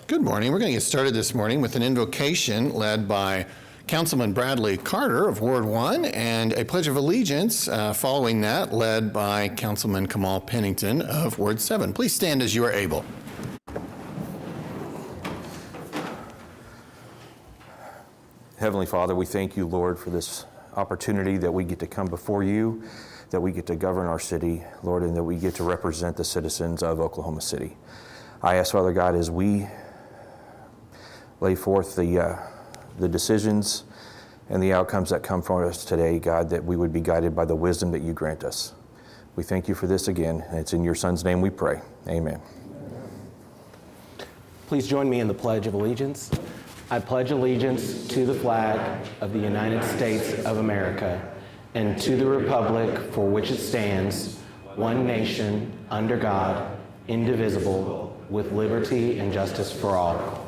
Good morning. We're going to get started this morning with an invocation led by Councilman Bradley Carter of Ward 1 and a Pledge of Allegiance following that led by Councilman Kamal Pennington of Ward 7. Please stand as you are able. Heavenly Father, we thank you, Lord, for this opportunity that we get to come before you, that we get to govern our city, Lord, and that we get to represent the citizens of Oklahoma City. I ask, Father God, as we lay forth the decisions and the outcomes that come from us today, God, that we would be guided by the wisdom that you grant us. We thank you for this again, and it's in your Son's name we pray. Amen. Please join me in the Pledge of Allegiance. I pledge allegiance to the flag of the United States of America and to the republic for which it stands, one nation, under God, indivisible, with liberty and justice for all.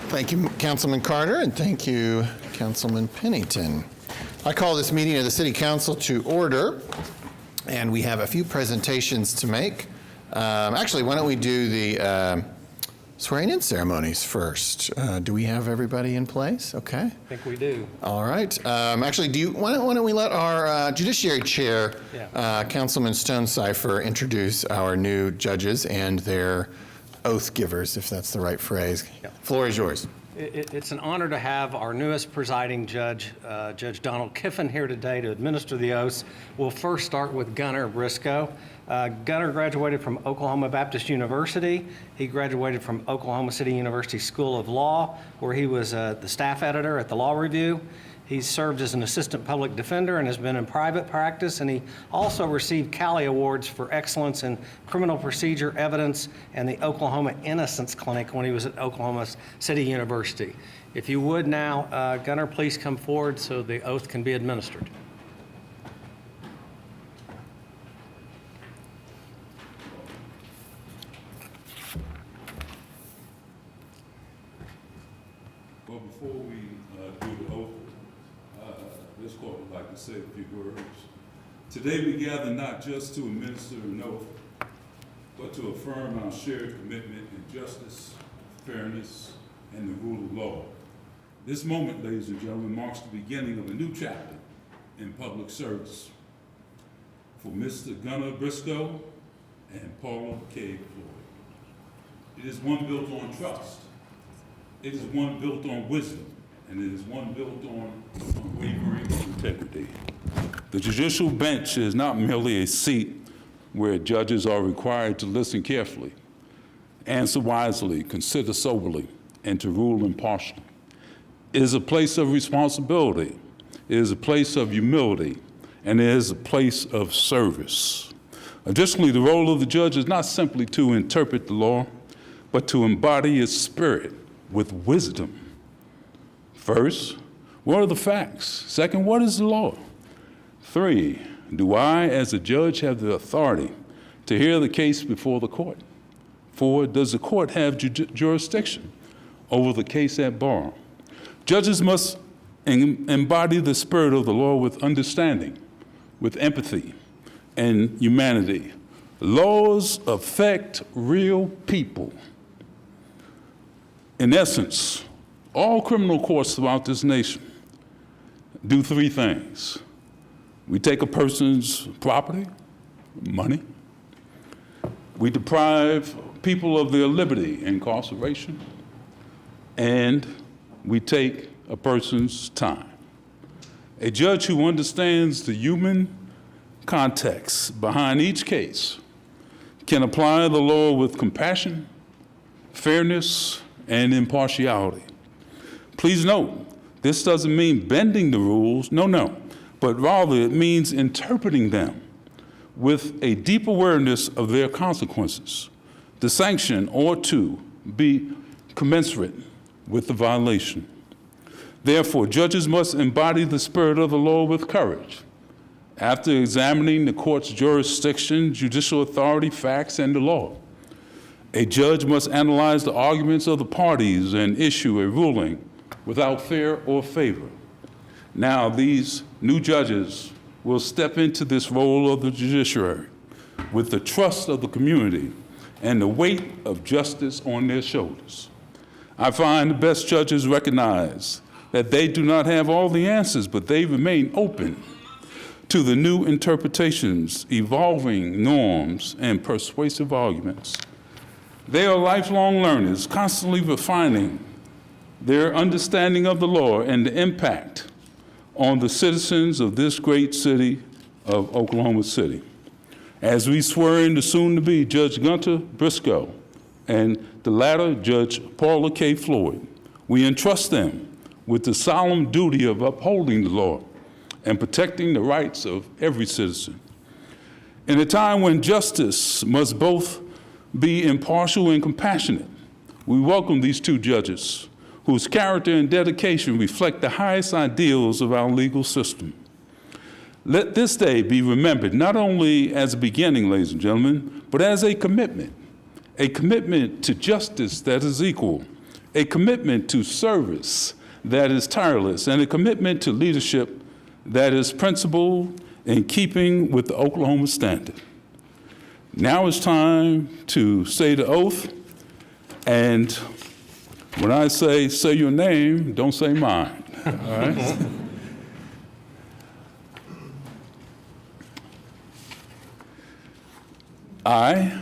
Thank you, Councilman Carter, and thank you, Councilman Pennington. I call this meeting of the City Council to order, and we have a few presentations to make. Actually, why don't we do the swearing-in ceremonies first? Do we have everybody in place? Okay. I think we do. All right. Actually, why don't we let our Judiciary Chair, Councilman Stonecipher, introduce our new judges and their oath givers, if that's the right phrase. Yep. Floor is yours. It's an honor to have our newest presiding judge, Judge Donald Kiffin, here today to administer the oaths. We'll first start with Gunnar Briscoe. Gunnar graduated from Oklahoma Baptist University. He graduated from Oklahoma City University School of Law, where he was the staff editor at the Law Review. He's served as an assistant public defender and has been in private practice, and he also received Cali Awards for excellence in criminal procedure evidence and the Oklahoma Innocence Clinic when he was at Oklahoma City University. If you would now, Gunnar, please come forward so the oath can be administered. Well, before we do the oath, this court would like to say a few words. Today we gather not just to administer an oath, but to affirm our shared commitment in justice, fairness, and the rule of law. This moment, ladies and gentlemen, marks the beginning of a new chapter in public service for Mr. Gunnar Briscoe and Paula K. Floyd. It is one built on trust. It is one built on wisdom, and it is one built on unwavering integrity. The judicial bench is not merely a seat where judges are required to listen carefully, answer wisely, consider soberly, and to rule impartially. It is a place of responsibility. It is a place of humility, and it is a place of service. Additionally, the role of the judge is not simply to interpret the law, but to embody its spirit with wisdom. First, what are the facts? Second, what is the law? 3, do I, as a judge, have the authority to hear the case before the court? 4, does the court have jurisdiction over the case at bar? Judges must embody the spirit of the law with understanding, with empathy, and humanity. Laws affect real people. In essence, all criminal courts throughout this nation do 3 things. We take a person's property, money. We deprive people of their liberty, incarceration. And we take a person's time. A judge who understands the human context behind each case can apply the law with compassion, fairness, and impartiality. Please note, this doesn't mean bending the rules, no, but rather it means interpreting them with a deep awareness of their consequences. The sanction ought to be commensurate with the violation. Therefore, judges must embody the spirit of the law with courage. After examining the court's jurisdiction, judicial authority, facts, and the law, a judge must analyze the arguments of the parties and issue a ruling without fear or favor. Now, these new judges will step into this role of the judiciary with the trust of the community and the weight of justice on their shoulders. I find the best judges recognize that they do not have all the answers, but they remain open to the new interpretations, evolving norms, and persuasive arguments. They are lifelong learners, constantly refining their understanding of the law and the impact on the citizens of this great city of Oklahoma City. As we swear in the soon-to-be Judge Gunter Briscoe and the latter Judge Paula K. Floyd, we entrust them with the solemn duty of upholding the law and protecting the rights of every citizen. In a time when justice must both be impartial and compassionate, we welcome these two judges whose character and dedication reflect the highest ideals of our legal system. Let this day be remembered not only as a beginning, ladies and gentlemen, but as a commitment to justice that is equal, a commitment to service that is tireless, and a commitment to leadership that is principled in keeping with the Oklahoma standard. Now it's time to say the oath, and when I say your name, don't say mine, all right? I,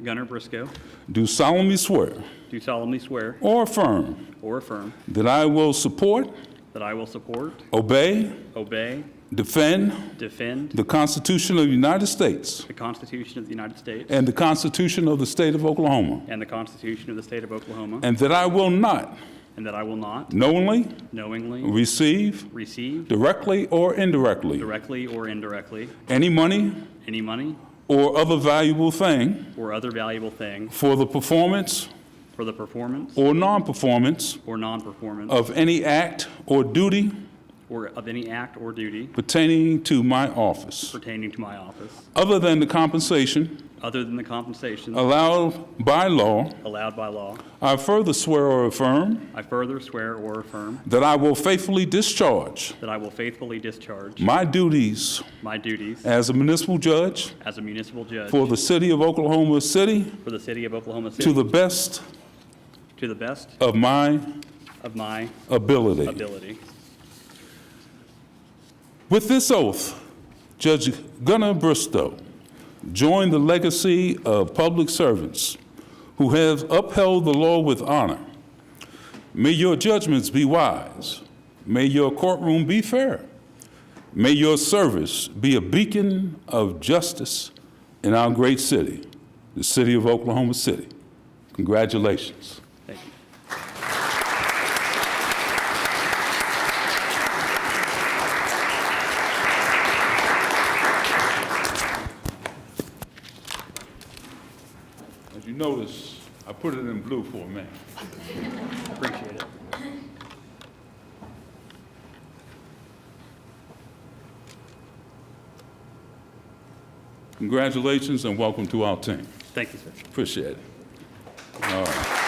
Gunner Briscoe, Do solemnly swear do solemnly swear or affirm or affirm that I will support, that I will support, obey, obey, defend defend the Constitution of the United States the Constitution of the United States and the Constitution of the State of Oklahoma, and the Constitution of the State of Oklahoma, and that I will not and that I will not knowingly knowingly receive, receive, directly or indirectly, directly or indirectly, any money any money or other valuable thing or other valuable thing for the performance for the performance or non-performance or non-performance of any act or duty or of any act or duty pertaining to my office, pertaining to my office, other than the compensation other than the compensation allowed by law. allowed by law. I further swear or affirm I further swear or affirm that I will faithfully discharge that I will faithfully discharge my duties my duties as a municipal judge as a municipal judge for the city of Oklahoma City for the city of Oklahoma City to the best of my of my ability. ability. With this oath, Judge Gunner Bristow joined the legacy of public servants who have upheld the law with honor. May your judgments be wise. May your courtroom be fair. May your service be a beacon of justice in our great city, the city of Oklahoma City. Congratulations. Thank you. As you notice, I put it in blue for a minute. Appreciate it. Congratulations and welcome to our team. Thank you, sir. Appreciate it. All right.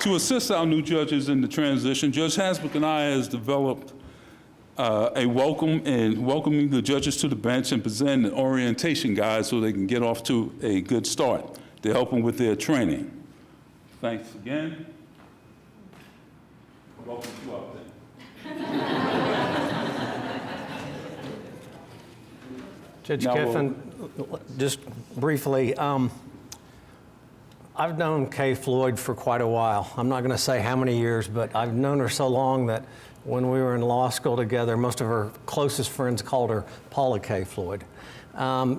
To assist our new judges in the transition, Judge Hasbrook and I has developed a welcoming the judges to the bench and present an orientation guide so they can get off to a good start to help them with their training. Thanks again. Welcome to our team. Judge Now Kiffin, just briefly, I've known Kay Floyd for quite a while. I'm not going to say how many years, but I've known her so long that when we were in law school together, most of her closest friends called her Paula K. Floyd.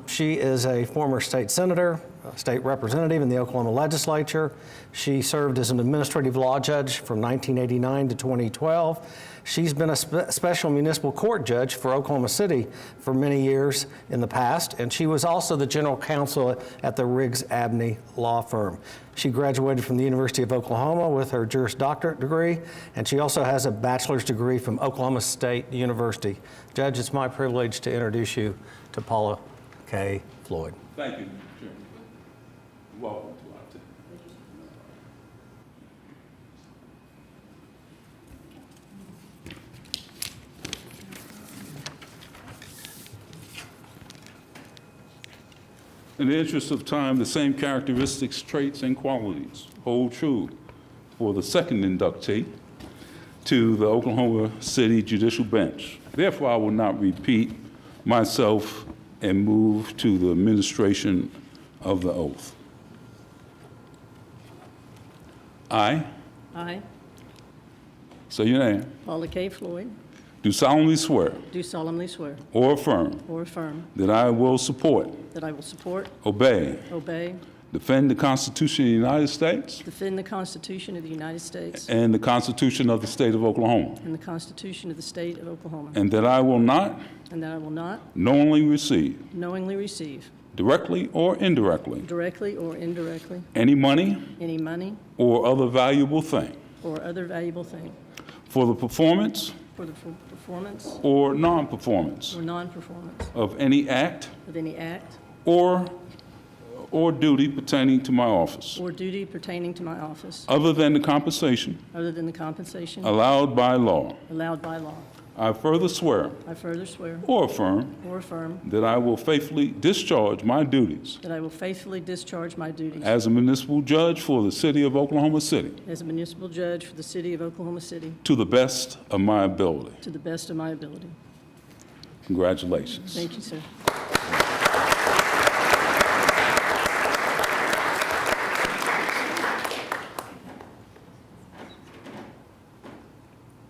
She is a former state senator, a state representative in the Oklahoma legislature. She served as an administrative law judge from 1989 to 2012. She's been a special municipal court judge for Oklahoma City for many years in the past, and she was also the general counsel at the Riggs Abney law firm. She graduated from the University of Oklahoma with her Juris Doctorate degree, and she also has a bachelor's degree from Oklahoma State University. Judge, it's my privilege to introduce you to Paula K. Floyd. Thank you, Mr. Chairman. Welcome to our team. In the interest of time, the same characteristics, traits, and qualities hold true for the second inductee to the Oklahoma City Judicial Bench. Therefore, I will not repeat myself and move to the administration of the oath. I, I, say your name, Paula K. Floyd, do solemnly swear do solemnly swear or affirm or affirm that I will support, that I will support, obey, obey, defend the Constitution of the United States defend the Constitution of the United States and the Constitution of the State of Oklahoma, and the Constitution of the State of Oklahoma, and that I will not and that I will not knowingly receive, knowingly receive, directly or indirectly, directly or indirectly, any money any money or other valuable thing or other valuable thing for the performance for the performance or non-performance or non-performance of any act of any act or duty pertaining to my office, or duty pertaining to my office, other than the compensation other than the compensation allowed by law. allowed by law. I further swear I further swear or affirm or affirm that I will faithfully discharge my duties that I will faithfully discharge my duties as a municipal judge for the city of Oklahoma City as a municipal judge for the city of Oklahoma City to the best of my ability. to the best of my ability. Congratulations. Thank you, sir.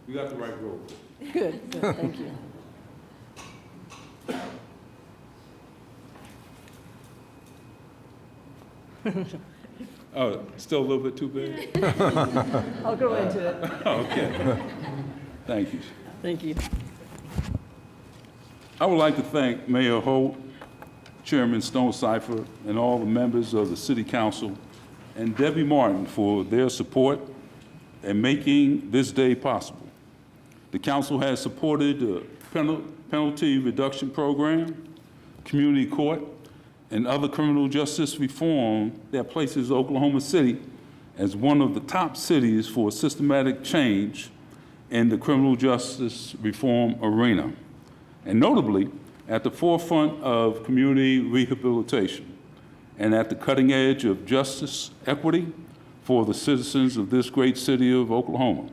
You got the right robe. Good, good, thank you. Oh, still a little bit too big? I'll go into it. Okay. Thank you. Thank you. I would like to thank Mayor Holt, Chairman Stonecipher, and all the members of the City Council, and Debbie Martin for their support in making this day possible. The council has supported the penalty reduction program, community court, and other criminal justice reform that places Oklahoma City as one of the top cities for systematic change in the criminal justice reform arena, and notably at the forefront of community rehabilitation and at the cutting edge of justice equity for the citizens of this great city of Oklahoma.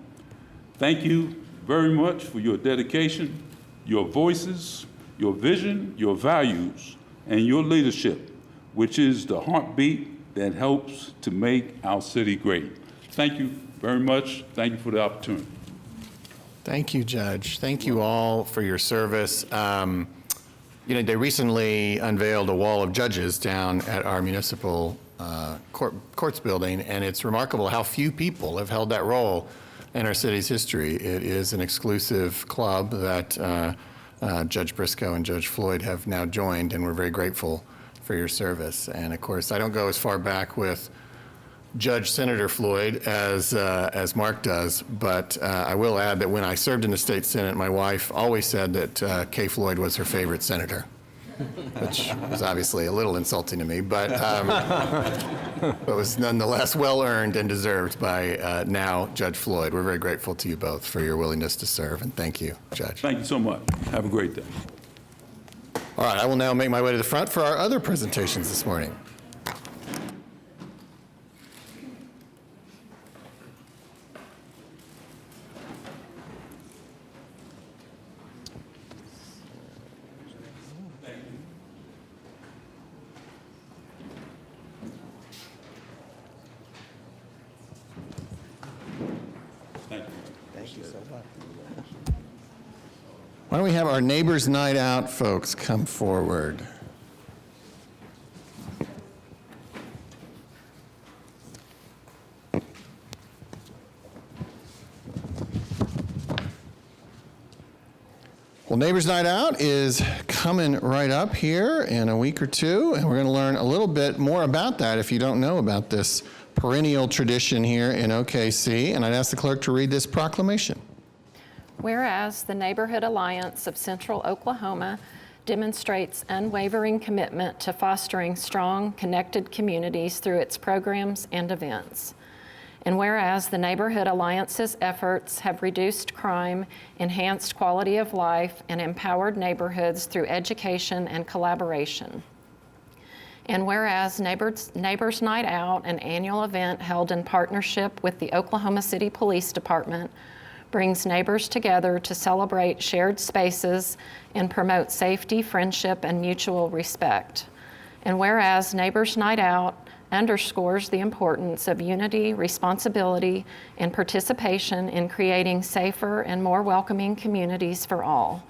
Thank you very much for your dedication, your voices, your vision, your values, and your leadership, which is the heartbeat that helps to make our city great. Thank you very much. Thank you for the opportunity. Thank you, Judge. Thank you all for your service. You know, they recently unveiled a wall of judges down at our municipal courts building, and it's remarkable how few people have held that role in our city's history. It is an exclusive club that Judge Briscoe and Judge Floyd have now joined, and we're very grateful for your service. And of course, I don't go as far back with Judge Senator Floyd as Mark does, but I will add that when I served in the state Senate, my wife always said that Kay Floyd was her favorite senator, which was obviously a little insulting to me, but it was nonetheless well-earned and deserved by now Judge Floyd. We're very grateful to you both for your willingness to serve, and thank you, Judge. Thank you so much. Have a great day. All right, I will now make my way to the front for our other presentations this morning. Why don't we have our Neighbors Night Out folks come forward? Well, Neighbors Night Out is coming right up here in a week or two, and we're going to learn a little bit more about that if you don't know about this perennial tradition here in OKC. And I'd ask the clerk to read this proclamation. Whereas the Neighborhood Alliance of Central Oklahoma demonstrates unwavering commitment to fostering strong, connected communities through its programs and events. And whereas the Neighborhood Alliance's efforts have reduced crime, enhanced quality of life, and empowered neighborhoods through education and collaboration. And whereas Neighbors Night Out, an annual event held in partnership with the Oklahoma City Police Department, brings neighbors together to celebrate shared spaces and promote safety, friendship, and mutual respect. And whereas Neighbors Night Out underscores the importance of unity, responsibility, and participation in creating safer and more welcoming communities for all.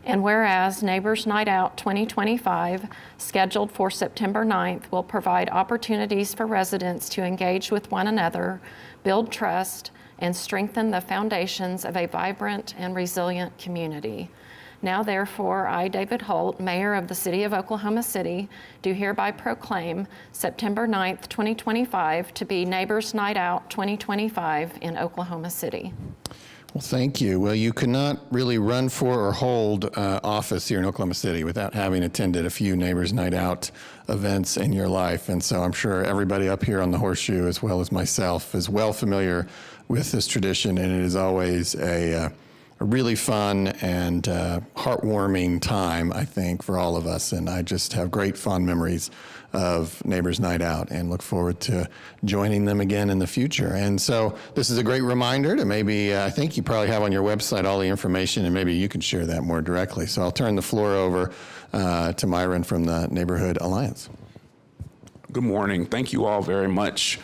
And whereas Neighbors Night Out 2025, scheduled for September 9th, will provide opportunities for residents to engage with one another, build trust, and strengthen the foundations of a vibrant and resilient community. Now therefore, I, David Holt, Mayor of the City of Oklahoma City, do hereby proclaim September 9th, 2025 to be Neighbors Night Out 2025 in Oklahoma City. Well, thank you. Well, you could not really run for or hold office here in Oklahoma City without having attended a few Neighbors Night Out events in your life. And so I'm sure everybody up here on the Horseshoe, as well as myself, is well familiar with this tradition, and it is always a really fun and heartwarming time, I think, for all of us. And I just have great fond memories of Neighbors Night Out and look forward to joining them again in the future. And so this is a great reminder to maybe, I think you probably have on your website all the information, and maybe you can share that more directly. So I'll turn the floor over to Myron from the Neighborhood Alliance. Good morning. Thank you all very much.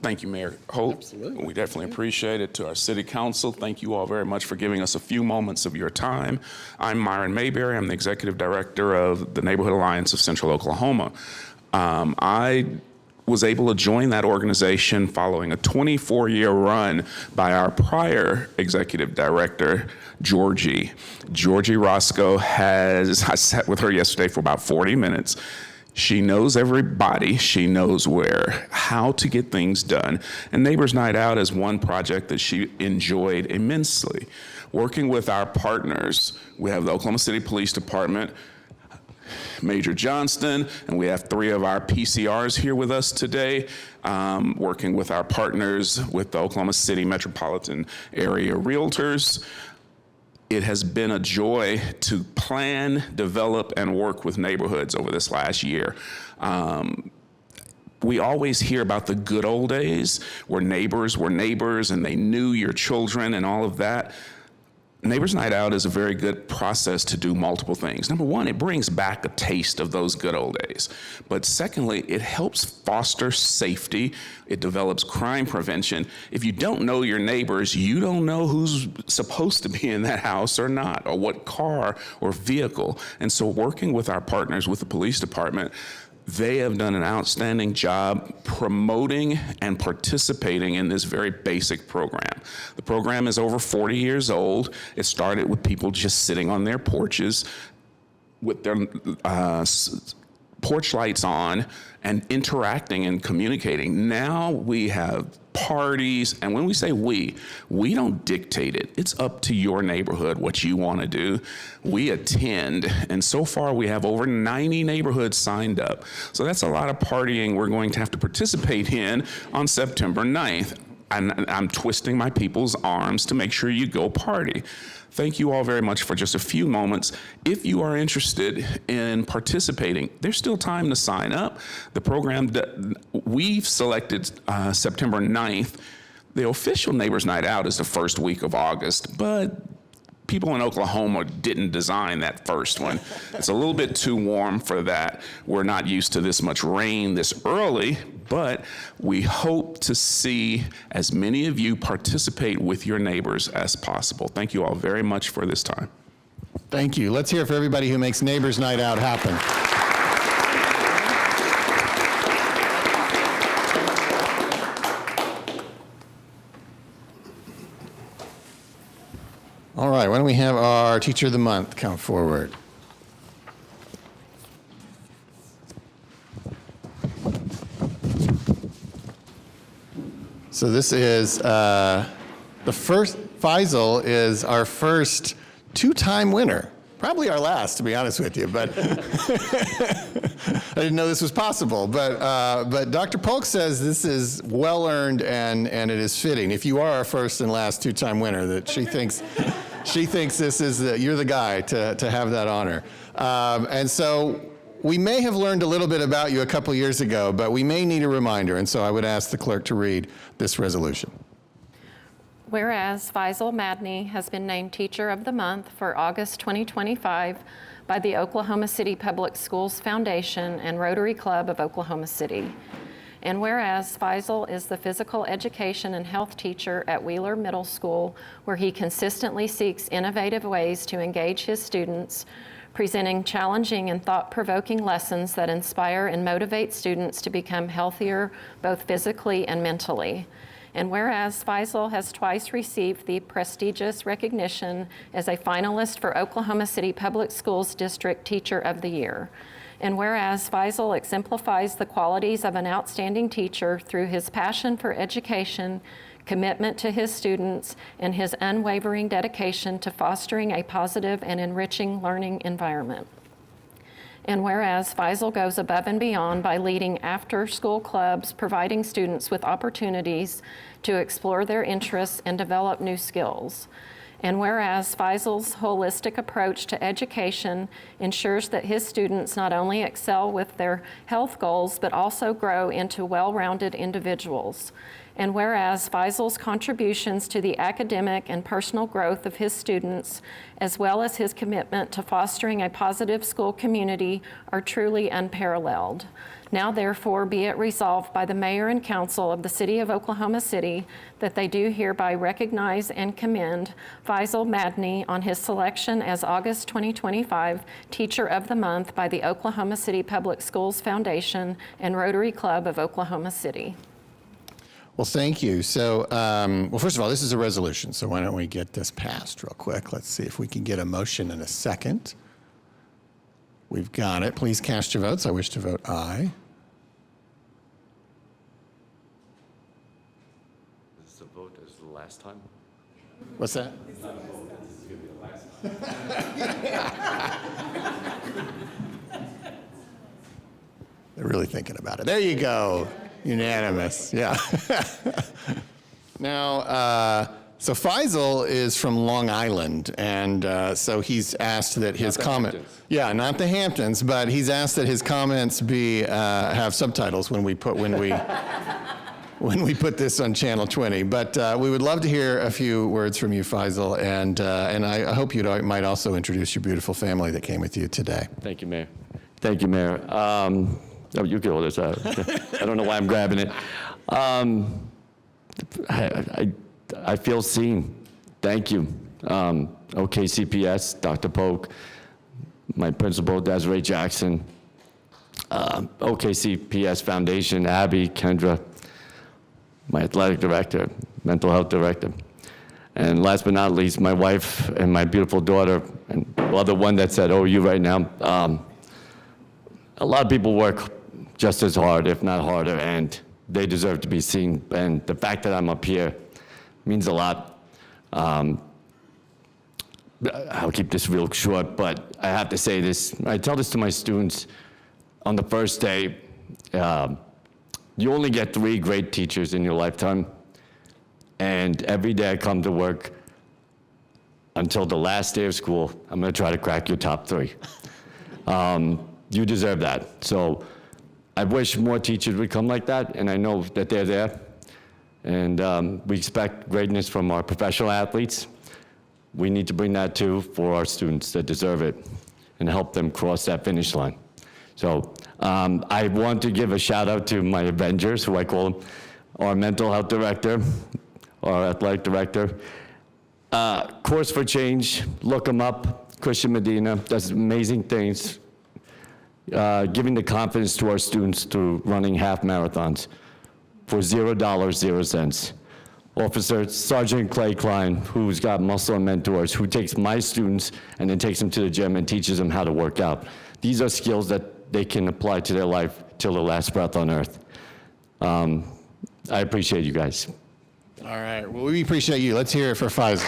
Thank you, Mayor Holt. Absolutely. We definitely appreciate it. To our City Council, thank you all very much for giving us a few moments of your time. I'm Myron Mayberry. I'm the Executive Director of the Neighborhood Alliance of Central Oklahoma. I was able to join that organization following a 24-year run by our prior Executive Director, Georgie. Georgie Roscoe I sat with her yesterday for about 40 minutes. She knows everybody. She knows how to get things done. And Neighbors Night Out is one project that she enjoyed immensely. Working with our partners, we have the Oklahoma City Police Department, Major Johnston, and we have 3 of our PCRs here with us today, working with our partners with the Oklahoma City Metropolitan Area Realtors. It has been a joy to plan, develop, and work with neighborhoods over this last year. We always hear about the good old days where neighbors were neighbors and they knew your children and all of that. Neighbors Night Out is a very good process to do multiple things. Number one, it brings back a taste of those good old days. But secondly, it helps foster safety. It develops crime prevention. If you don't know your neighbors, you don't know who's supposed to be in that house or not, or what car or vehicle. And so working with our partners with the police department, they have done an outstanding job promoting and participating in this very basic program. The program is over 40 years old. It started with people just sitting on their porches with their porch lights on and interacting and communicating. Now we have parties, and when we say we don't dictate it. It's up to your neighborhood what you want to do. We attend, and so far we have over 90 neighborhoods signed up. So that's a lot of partying we're going to have to participate in on September 9th. I'm twisting my people's arms to make sure you go party. Thank you all very much for just a few moments. If you are interested in participating, there's still time to sign up. The program, we've selected September 9th. The official Neighbors Night Out is the first week of August, but people in Oklahoma didn't design that first one. It's a little bit too warm for that. We're not used to this much rain this early, but we hope to see as many of you participate with your neighbors as possible. Thank you all very much for this time. Thank you. Let's hear for everybody who makes Neighbors Night Out happen. All right, why don't we have our Teacher of the Month come forward? So this is the first, Faisal is our first 2-time winner. Probably our last, to be honest with you, but I didn't know this was possible. But Dr. Polk says this is well-earned and it is fitting. If you are our first and last 2-time winner, that she thinks this is you're the guy to have that honor. And so we may have learned a little bit about you a couple years ago, but we may need a reminder, and so I would ask the clerk to read this resolution. Whereas Faisal Madni has been named Teacher of the Month for August 2025 by the Oklahoma City Public Schools Foundation and Rotary Club of Oklahoma City. And whereas Faisal is the physical education and health teacher at Wheeler Middle School, where he consistently seeks innovative ways to engage his students, presenting challenging and thought-provoking lessons that inspire and motivate students to become healthier, both physically and mentally. And whereas Faisal has twice received the prestigious recognition as a finalist for Oklahoma City Public Schools District Teacher of the Year. And whereas Faisal exemplifies the qualities of an outstanding teacher through his passion for education, commitment to his students, and his unwavering dedication to fostering a positive and enriching learning environment. And whereas Faisal goes above and beyond by leading after-school clubs, providing students with opportunities to explore their interests and develop new skills. And whereas Faisal's holistic approach to education ensures that his students not only excel with their health goals, but also grow into well-rounded individuals. And whereas Faisal's contributions to the academic and personal growth of his students, as well as his commitment to fostering a positive school community, are truly unparalleled. Now therefore be it resolved by the Mayor and Council of the City of Oklahoma City that they do hereby recognize and commend Faisal Madni on his selection as August 2025 Teacher of the Month by the Oklahoma City Public Schools Foundation and Rotary Club of Oklahoma City. Well, thank you. So, well, first of all, this is a resolution, so why don't we get this passed real quick? Let's see if we can get a motion in a second. We've got it. Please cast your votes. I wish to vote aye. Is the vote as the last time? What's that? They're really thinking about it. There you go. Unanimous. Yeah. Now, so Faisal is from Long Island, and so he's asked that his comment. Hamptons. Yeah, not the Hamptons, but he's asked that his comments be have subtitles when we put this on Channel 20. But we would love to hear a few words from you, Faisal, and I hope you might also introduce your beautiful family that came with you today. Thank you, Mayor. Thank you, Mayor. Oh, you get all this out. I don't know why I'm grabbing it. I feel seen. Thank you. OKCPS, Dr. Polk, my principal, Desiree Jackson, OKCPS Foundation, Abby, Kendra, my athletic director, mental health director. And last but not least, my wife and my beautiful daughter, and well, the one that's at OU right now. A lot of people work just as hard, if not harder, and they deserve to be seen. And the fact that I'm up here means a lot. I'll keep this real short, but I have to say this. I tell this to my students on the first day. You only get 3 great teachers in your lifetime. And every day I come to work until the last day of school, I'm going to try to crack your top 3. You deserve that. So I wish more teachers would come like that, and I know that they're there. And we expect greatness from our professional athletes. We need to bring that too for our students that deserve it and help them cross that finish line. So I want to give a shout out to my Avengers, who I call them, our mental health director, our athletic director. Course for Change, look them up. Christian Medina does amazing things. Giving the confidence to our students through running half marathons for $0, 0 cents. Officer Sergeant Clay Klein, who's got Muscle and Mentors, who takes my students and then takes them to the gym and teaches them how to work out. These are skills that they can apply to their life till their last breath on earth. I appreciate you guys. All right. Well, we appreciate you. Let's hear it for Faisal.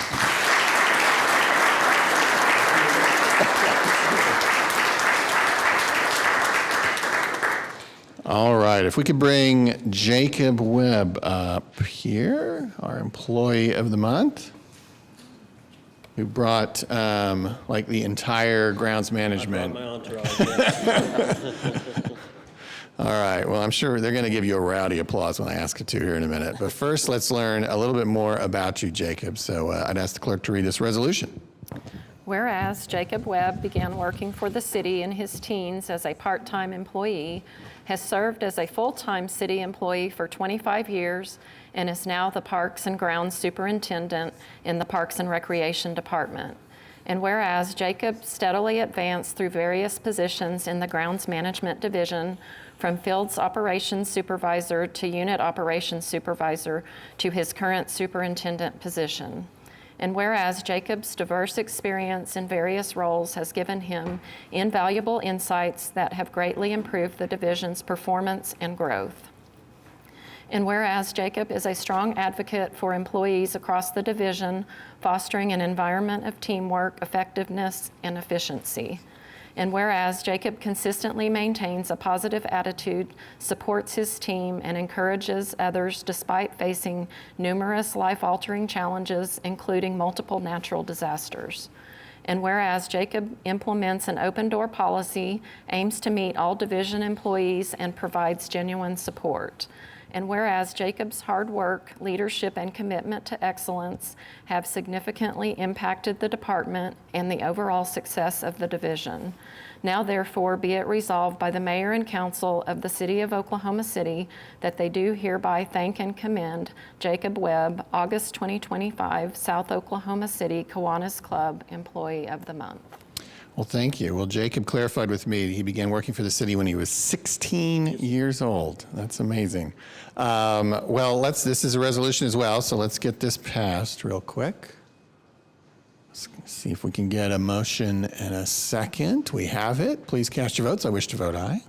All right, if we could bring Jacob Webb up here, our Employee of the Month. who brought like the entire grounds management. My entourage, yes. All right, well, I'm sure they're going to give you a rowdy applause when I ask it to here in a minute. But first, let's learn a little bit more about you, Jacob. So I'd ask the clerk to read this resolution. Whereas Jacob Webb began working for the city in his teens as a part-time employee, has served as a full-time city employee for 25 years, and is now the Parks and Grounds Superintendent in the Parks and Recreation Department. And whereas Jacob steadily advanced through various positions in the Grounds Management Division, from Fields Operations Supervisor to Unit Operations Supervisor to his current superintendent position. And whereas Jacob's diverse experience in various roles has given him invaluable insights that have greatly improved the division's performance and growth. And whereas Jacob is a strong advocate for employees across the division, fostering an environment of teamwork, effectiveness, and efficiency. And whereas Jacob consistently maintains a positive attitude, supports his team, and encourages others despite facing numerous life-altering challenges, including multiple natural disasters. And whereas Jacob implements an open-door policy, aims to meet all division employees, and provides genuine support. And whereas Jacob's hard work, leadership, and commitment to excellence have significantly impacted the department and the overall success of the division. Now therefore be it resolved by the Mayor and Council of the City of Oklahoma City that they do hereby thank and commend Jacob Webb, August 2025, South Oklahoma City Kiwanis Club Employee of the Month. Well, thank you. Well, Jacob clarified with me he began working for the city when he was 16 years old. That's amazing. This is a resolution as well, so let's get this passed real quick. Let's see if we can get a motion and a second. We have it. Please cast your votes. I wish to vote aye.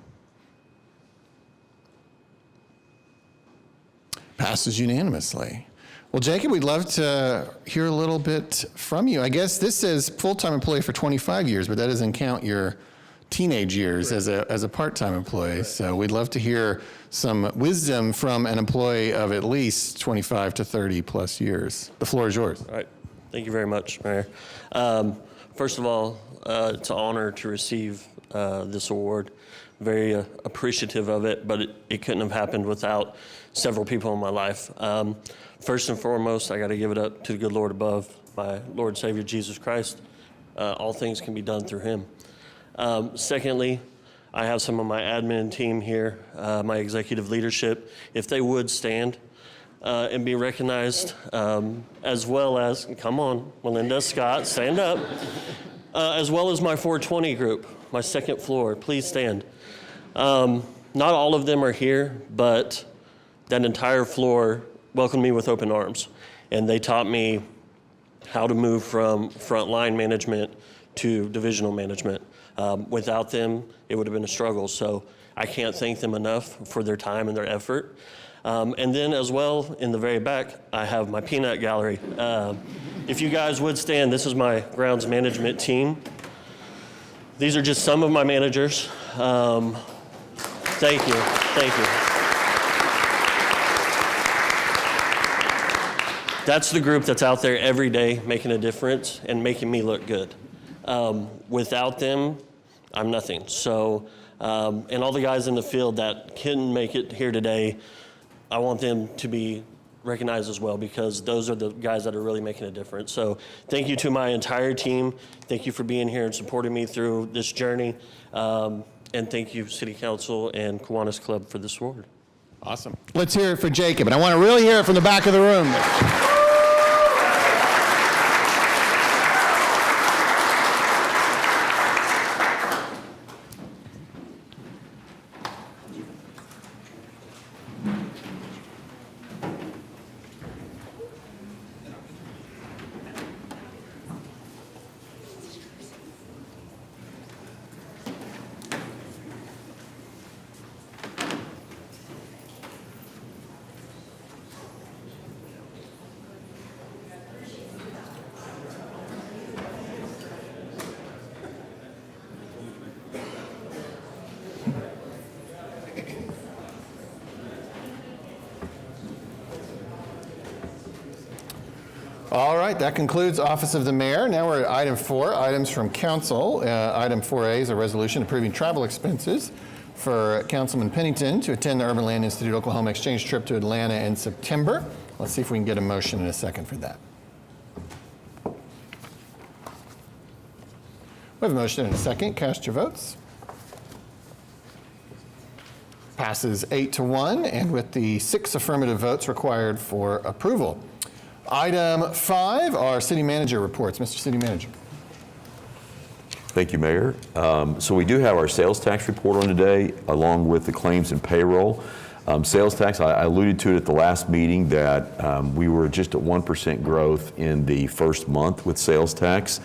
Passes unanimously. Well, Jacob, we'd love to hear a little bit from you. I guess this says full-time employee for 25 years, but that doesn't count your teenage years as a part-time employee. So we'd love to hear some wisdom from an employee of at least 25 to 30 plus years. The floor is yours. All right. Thank you very much, Mayor. First of all, it's an honor to receive this award. Very appreciative of it, but it couldn't have happened without several people in my life. First and foremost, I got to give it up to the good Lord above, my Lord and Savior Jesus Christ. All things can be done through him. Secondly, I have some of my admin team here, my executive leadership. If they would stand and be recognized, as well as, come on, Melinda, Scott, stand up, as well as my 420 group, my second floor, please stand. Not all of them are here, but that entire floor welcomed me with open arms. And they taught me how to move from frontline management to divisional management. Without them, it would have been a struggle. So I can't thank them enough for their time and their effort. And then as well, in the very back, I have my peanut gallery. If you guys would stand, this is my grounds management team. These are just some of my managers. Thank you, thank you. That's the group that's out there every day making a difference and making me look good. Without them, I'm nothing. So, and all the guys in the field that couldn't make it here today, I want them to be recognized as well, because those are the guys that are really making a difference. So thank you to my entire team. Thank you for being here and supporting me through this journey. And thank you, City Council and Kiwanis Club, for this award. Awesome. Let's hear it for Jacob, and I want to really hear it from the back of the room. All right, that concludes Office of the Mayor. Now we're at item 4, items from council. Item 4A is a resolution approving travel expenses for Councilman Pennington to attend the Urban Land Institute Oklahoma exchange trip to Atlanta in September. Let's see if we can get a motion in a second for that. We have a motion and a second. Cast your votes. Passes 8-1, and with the 6 affirmative votes required for approval. Item 5 are city manager reports. Mr. City Manager. Thank you, Mayor. So we do have our sales tax report on today, along with the claims and payroll. Sales tax, I alluded to it at the last meeting that we were just at 1% growth in the first month with sales tax,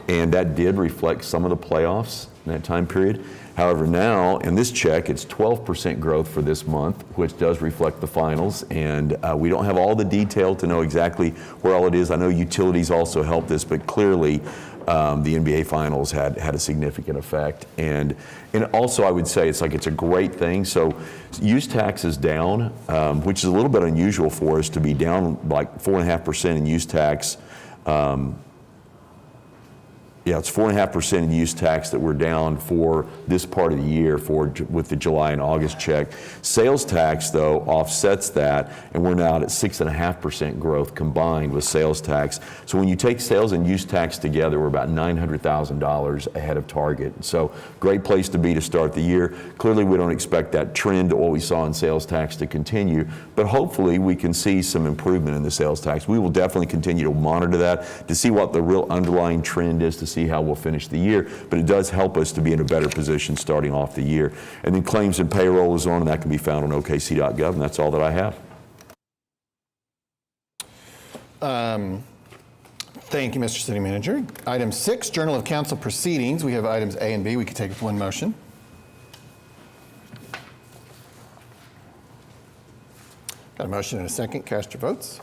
and that did reflect some of the playoffs in that time period. However, now in this check, it's 12% growth for this month, which does reflect the finals, and we don't have all the detail to know exactly where all it is. I know utilities also helped this, but clearly the NBA finals had a significant effect. And also I would say it's a great thing. So use tax is down, which is a little bit unusual for us to be down like 4.5% in use tax. Yeah, it's 4.5% in use tax that we're down for this part of the year with the July and August check. Sales tax, though, offsets that, and we're now at 6.5% growth combined with sales tax. So when you take sales and use tax together, we're about $900,000 ahead of target. So great place to be to start the year. Clearly, we don't expect that trend of what we saw in sales tax to continue, but hopefully we can see some improvement in the sales tax. We will definitely continue to monitor that to see what the real underlying trend is, to see how we'll finish the year, but it does help us to be in a better position starting off the year. And then claims and payroll is on, and that can be found on okc.gov, and that's all that I have. Thank you, Mr. City Manager. Item 6, Journal of Council Proceedings. We have items A and B. We can take with one motion. Got a motion and a second. Cast your votes.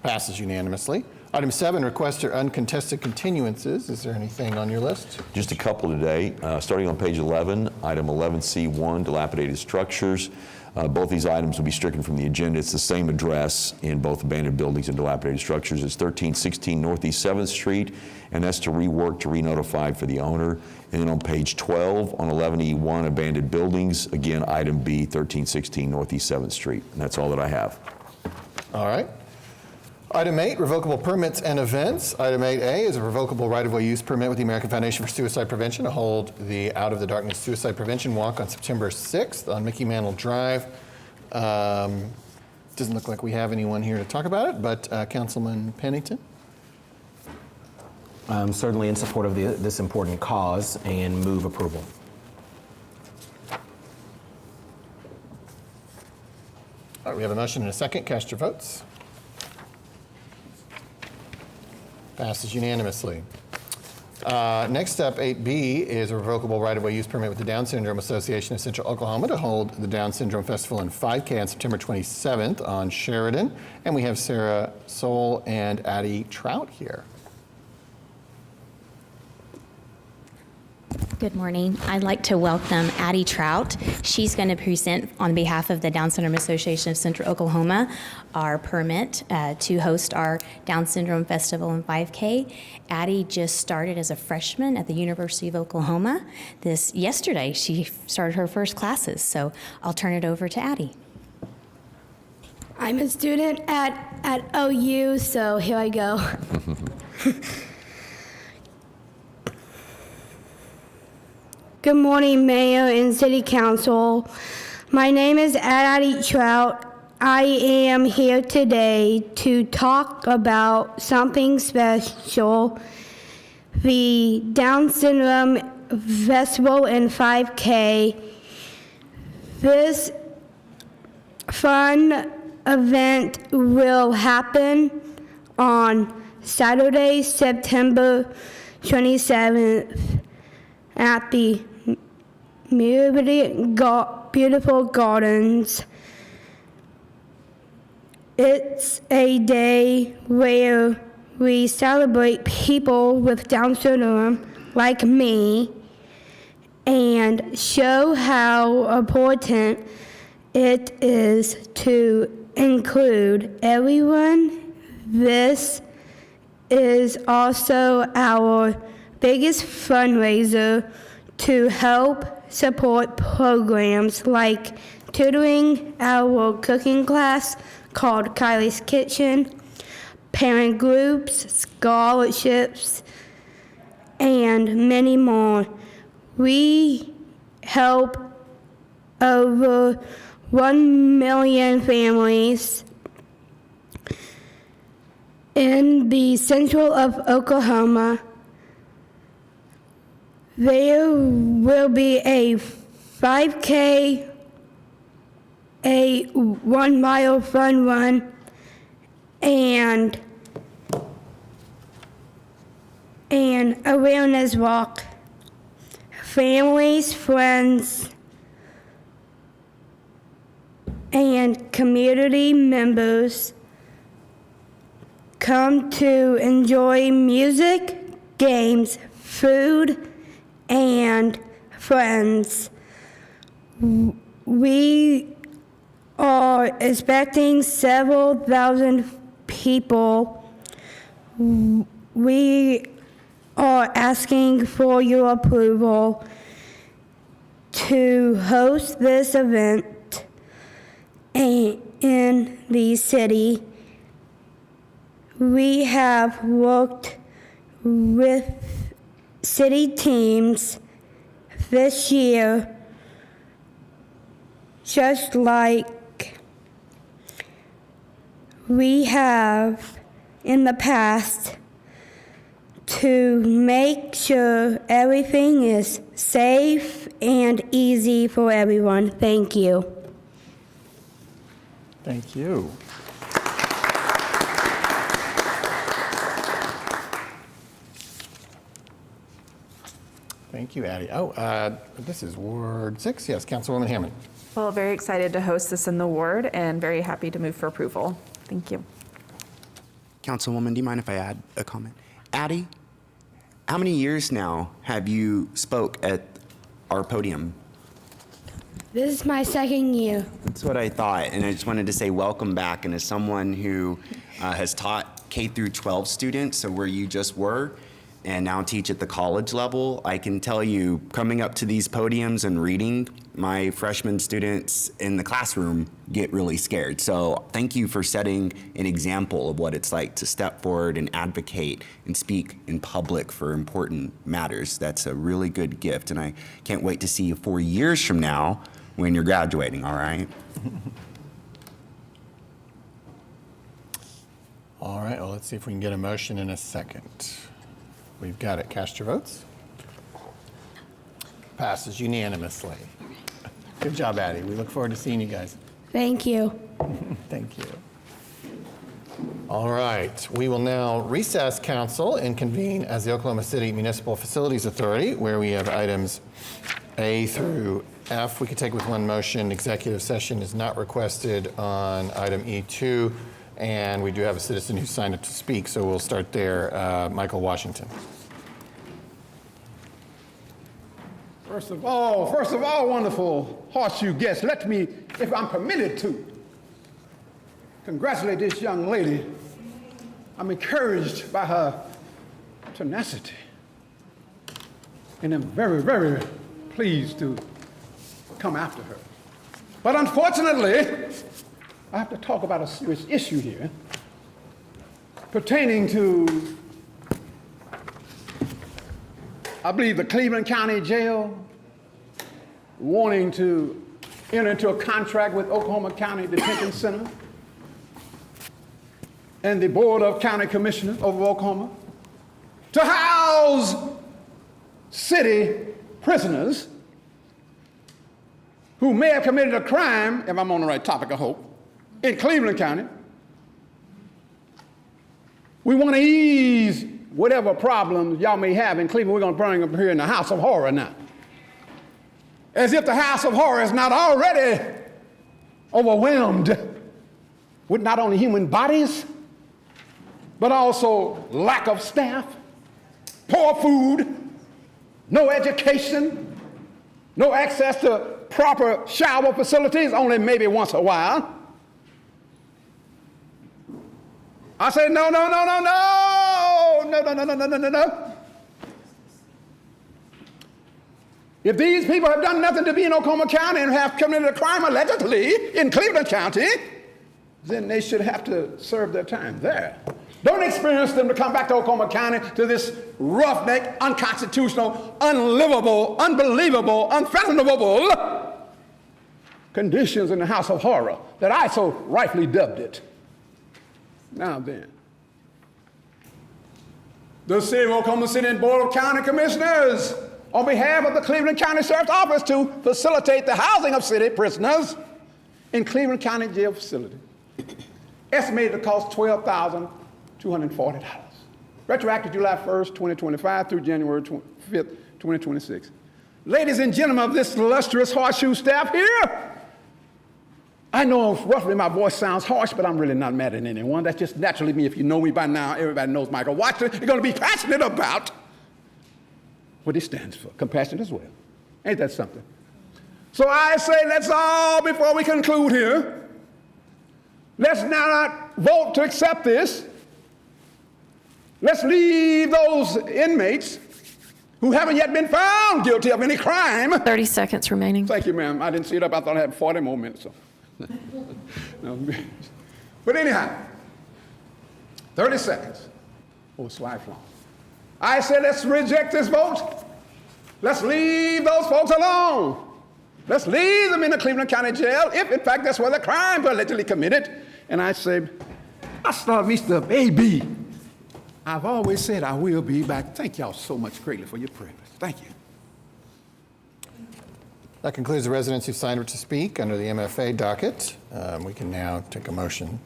Passes unanimously. Item 7, request for uncontested continuances. Is there anything on your list? Just a couple today. Starting on page 11, item 11C1, dilapidated structures. Both these items will be stricken from the agenda. It's the same address in both abandoned buildings and dilapidated structures. It's 1316 Northeast 7th Street, and that's to rework to re-notify for the owner. And then on page 12, on 11E1, abandoned buildings, again, item B, 1316 Northeast 7th Street. And that's all that I have. All right. Item 8, revocable permits and events. Item 8A is a revocable right-of-way use permit with the American Foundation for Suicide Prevention to hold the Out of the Darkness Suicide Prevention Walk on September 6th on Mickey Mantle Drive. Doesn't look like we have anyone here to talk about it, but Councilman Pennington? I'm certainly in support of this important cause and move approval. All right, we have a motion and a second. Cast your votes. Passes unanimously. Next up, 8B is a revocable right-of-way use permit with the Down Syndrome Association of Central Oklahoma to hold the Down Syndrome Festival and 5K on September 27th on Sheridan. And we have Sarah Soul and Addie Trout here. Good morning. I'd like to welcome Addie Trout. She's going to present on behalf of the Down Syndrome Association of Central Oklahoma our permit to host our Down Syndrome Festival and 5K. Addie just started as a freshman at the University of Oklahoma. Yesterday, she started her first classes, so I'll turn it over to Addie. I'm a student at OU, so here I go. Good morning, Mayor and City Council. My name is Addie Trout. I am here today to talk about something special, the Down Syndrome Festival and 5K. This fun event will happen on Saturday, September 27th at the Beautiful Gardens. It's a day where we celebrate people with Down syndrome like me and show how important it is to include everyone. This is also our biggest fundraiser to help support programs like tutoring, our cooking class called Kylie's Kitchen, parent groups, scholarships, and many more. We help over 1 million families in the central of Oklahoma. There will be a 5K, a 1 mile fun run, and an awareness walk. Families, friends, and community members come to enjoy music, games, food, and friends. We are expecting several thousand people. We are asking for your approval to host this event in the city. We have worked with city teams this year, just like we have in the past, to make sure everything is safe and easy for everyone. Thank you. Thank you. Thank you, Addie. This is Ward 6. Yes, Councilwoman Hammond. Well, very excited to host this in the ward and very happy to move for approval. Thank you. Councilwoman, do you mind if I add a comment? Addie, how many years now have you spoke at our podium? This is my second year. That's what I thought, and I just wanted to say welcome back. And as someone who has taught K through 12 students, so where you just were, and now teach at the college level, I can tell you, coming up to these podiums and reading, my freshman students in the classroom get really scared. So thank you for setting an example of what it's like to step forward and advocate and speak in public for important matters. That's a really good gift, and I can't wait to see you 4 years from now when you're graduating, all right? All right, well, let's see if we can get a motion in a second. We've got it. Cast your votes. Passes unanimously. Good job, Addie. We look forward to seeing you guys. Thank you. Thank you. All right, we will now recess council and convene as the Oklahoma City Municipal Facilities Authority, where we have items A through F. We could take with one motion. Executive session is not requested on item E2. And we do have a citizen who signed up to speak, so we'll start there. Michael Washington. First of all, wonderful horseshoe guests, let me, if I'm permitted to, congratulate this young lady. I'm encouraged by her tenacity. And I'm very, very pleased to come after her. But unfortunately, I have to talk about a serious issue here pertaining to, I believe, the Cleveland County Jail wanting to enter into a contract with Oklahoma County Detention Center and the Board of County Commissioners over Oklahoma to house city prisoners who may have committed a crime, if I'm on the right topic, I hope, in Cleveland County. We want to ease whatever problems y'all may have in Cleveland. We're going to bring them here in the House of Horror now. As if the House of Horror is not already overwhelmed with not only human bodies, but also lack of staff, poor food, no education, no access to proper shower facilities, only maybe once a while. I say, no, no, no, no, no, no, no, no, no, no, no, no, no. If these people have done nothing to be in Oklahoma County and have committed a crime allegedly in Cleveland County, then they should have to serve their time there. Don't experience them to come back to Oklahoma County to this roughneck, unconstitutional, unlivable, unbelievable, unfathomable conditions in the house of horror that I so rightfully dubbed it. Now then, the City of Oklahoma City and Board of County Commissioners, on behalf of the Cleveland County Sheriff's Office, to facilitate the housing of city prisoners in Cleveland County Jail Facility, estimated to cost $12,240. Retroactive July 1st, 2025 through January 5th, 2026. Ladies and gentlemen of this illustrious horseshoe staff here, I know roughly my voice sounds harsh, but I'm really not mad at anyone. That's just naturally me. If you know me by now, everybody knows Michael Watson. You're going to be passionate about what he stands for. Compassion as well. Ain't that something? So I say, let's all, before we conclude here, let's not vote to accept this. Let's leave those inmates who haven't yet been found guilty of any crime. 30 seconds remaining. Thank you, ma'am. I didn't see it up. I thought I had 40 more minutes. So. No. But anyhow, 30 seconds. Oh, it's lifelong. I said, let's reject this vote. Let's leave those folks alone. Let's leave them in the Cleveland County Jail if, in fact, that's where the crimes were allegedly committed. And I say, hasta la vista, baby. I've always said I will be back. Thank y'all so much greatly for your prayers. Thank you. That concludes the residents who signed up to speak under the MFA docket. We can now take a motion.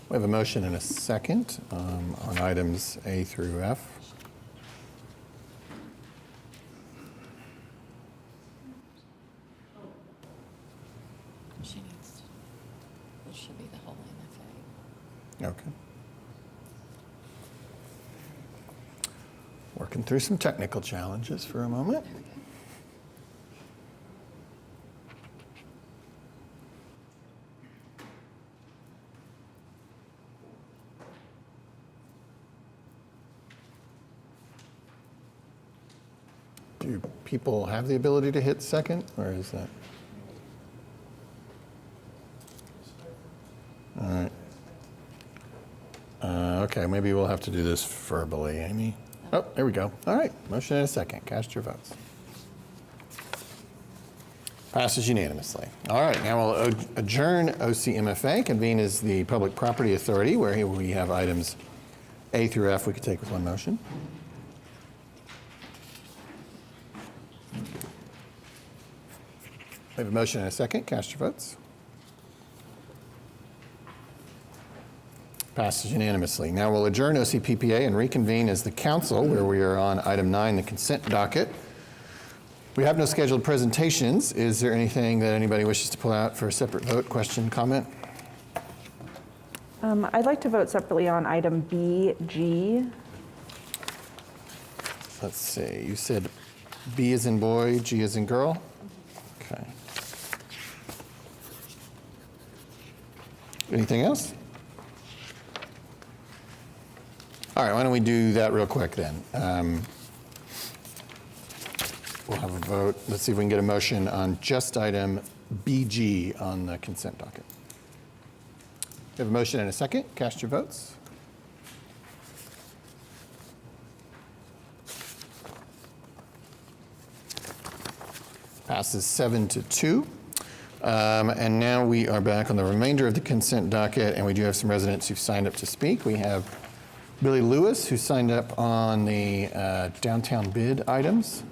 We have a motion and a second on items A through F. It should be the whole MFA. Okay. Working through some technical challenges for a moment. Do people have the ability to hit second, or is that? All right. Okay, maybe we'll have to do this verbally, Amy. Oh, there we go. All right, motion and a second. Cast your votes. Passes unanimously. All right, now we'll adjourn OCMFA, convene as the Public Property Authority, where we have items A through F we could take with one motion. We have a motion and a second. Cast your votes. Passes unanimously. Now we'll adjourn OCPPA and reconvene as the council, where we are on item 9, the consent docket. We have no scheduled presentations. Is there anything that anybody wishes to pull out for a separate vote, question, comment? I'd like to vote separately on item BG. Let's see. You said B as in boy, G as in girl? Okay. Anything else? All right, why don't we do that real quick then? We'll have a vote. Let's see if we can get a motion on just item BG on the consent docket. We have a motion and a second. Cast your votes. Passes 7-2. And now we are back on the remainder of the consent docket, and we do have some residents who've signed up to speak. We have Billy Lewis, who signed up on the downtown bid items.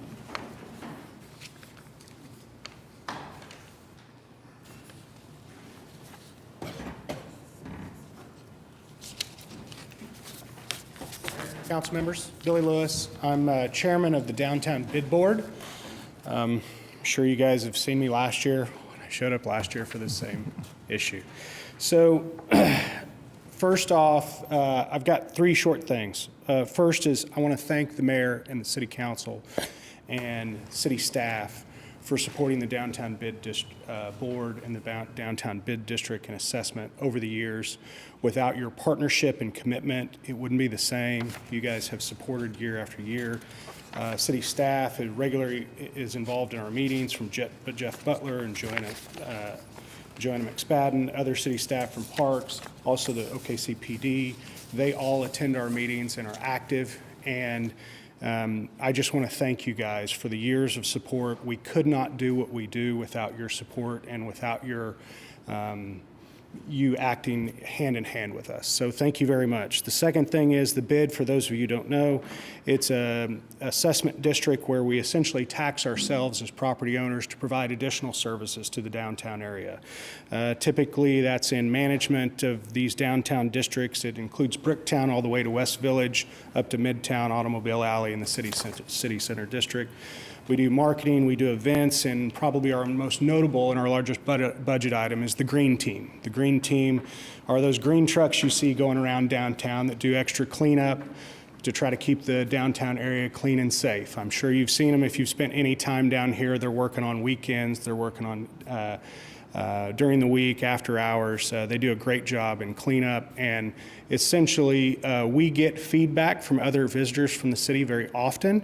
Council members, Billy Lewis. I'm chairman of the Downtown Bid Board. I'm sure you guys have seen me last year when I showed up last year for the same issue. So first off, I've got three short things. First is I want to thank the mayor and the city council and city staff for supporting the downtown bid board and the downtown bid district and assessment over the years. Without your partnership and commitment, it wouldn't be the same. You guys have supported year after year. City staff regularly is involved in our meetings, from Jeff Butler and Joanna McSpadden, other city staff from Parks, also the OKCPD. They all attend our meetings and are active. And I just want to thank you guys for the years of support. We could not do what we do without your support and without your you acting hand in hand with us. So thank you very much. The second thing is the bid. For those of you who don't know, it's an assessment district where we essentially tax ourselves as property owners to provide additional services to the downtown area. Typically, that's in management of these downtown districts. It includes Bricktown all the way to West Village, up to Midtown, Automobile Alley, and the City Center District. We do marketing, we do events, and probably our most notable and our largest budget item is the Green Team. The Green Team are those green trucks you see going around downtown that do extra cleanup to try to keep the downtown area clean and safe. I'm sure you've seen them if you've spent any time down here. They're working on weekends, they're working on during the week, after hours. They do a great job in cleanup, and essentially we get feedback from other visitors from the city very often.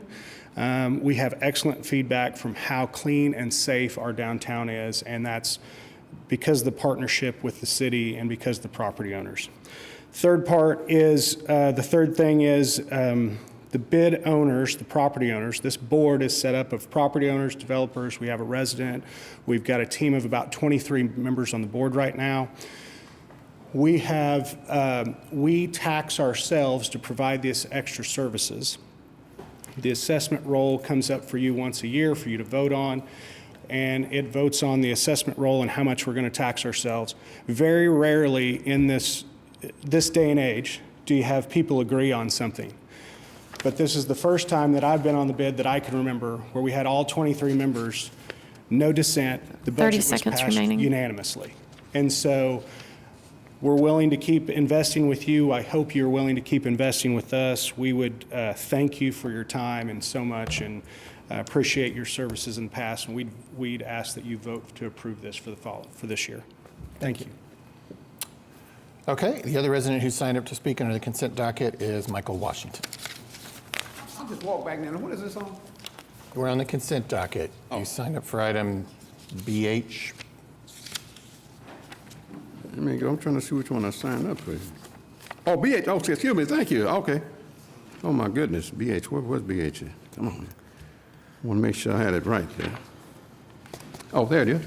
We have excellent feedback from how clean and safe our downtown is, and that's because of the partnership with the city and because of the property owners. Third part is, the third thing is the bid owners, the property owners. This board is set up of property owners, developers. We have a resident. We've got a team of about 23 members on the board right now. We tax ourselves to provide these extra services. The assessment roll comes up for you once a year for you to vote on, and it votes on the assessment roll and how much we're going to tax ourselves. Very rarely in this day and age do you have people agree on something. But this is the first time that I've been on the bid that I can remember where we had all 23 members, no dissent. The budget was passed unanimously. And so we're willing to keep investing with you. I hope you're willing to keep investing with us. We would thank you for your time and so much, and appreciate your services in the past. And we'd ask that you vote to approve this for this year. Thank you. Okay, the other resident who signed up to speak under the consent docket is Michael Washington. I'll just walk back now. What is this on? We're on the consent docket. You signed up for item BH. Let me go. I'm trying to see which one I signed up for. Oh, BH. Oh, excuse me. Thank you. Okay. Oh, my goodness. BH. Where's BH? Come on. I want to make sure I had it right there. Oh, there it is.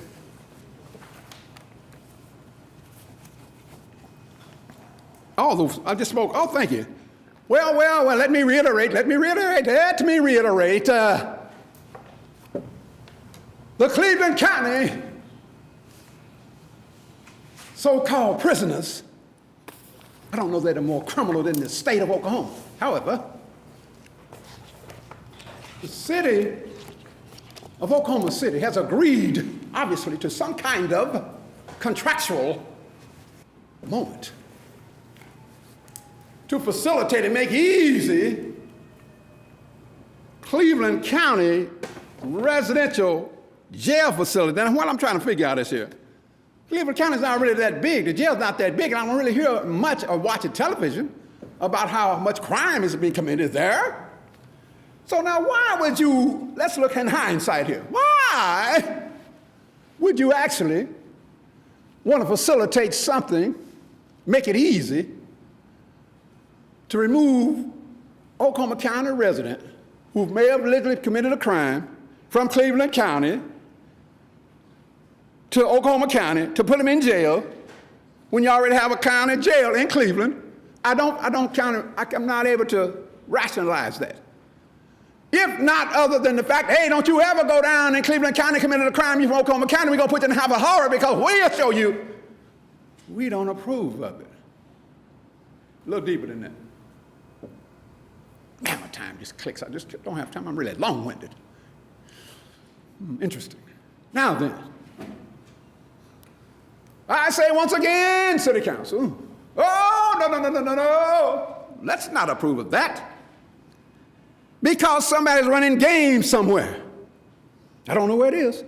Oh, those, I just spoke. Oh, thank you. Well, let me reiterate. Let me reiterate. The Cleveland County so-called prisoners, I don't know that they're more criminal than the state of Oklahoma. However, the city of Oklahoma City has agreed, obviously, to some kind of contractual moment to facilitate and make easy Cleveland County residential jail facility. Now, what I'm trying to figure out is here. Cleveland County is not really that big. The jail's not that big, and I don't really hear much or watch television about how much crime is being committed there. So now why would you, let's look in hindsight here. Why would you actually want to facilitate something, make it easy to remove Oklahoma County resident who may have literally committed a crime from Cleveland County to Oklahoma County to put him in jail when you already have a county jail in Cleveland? I'm not able to rationalize that. If not other than the fact, hey, don't you ever go down in Cleveland County committed a crime, you're from Oklahoma County, we're gonna put you in house of horror because we'll show you we don't approve of it. A little deeper than that. Man, my time just clicks. I just don't have time. I'm really long-winded. Interesting. Now then, I say once again, City Council, oh, no. Let's not approve of that. Because somebody's running game somewhere. I don't know where it is,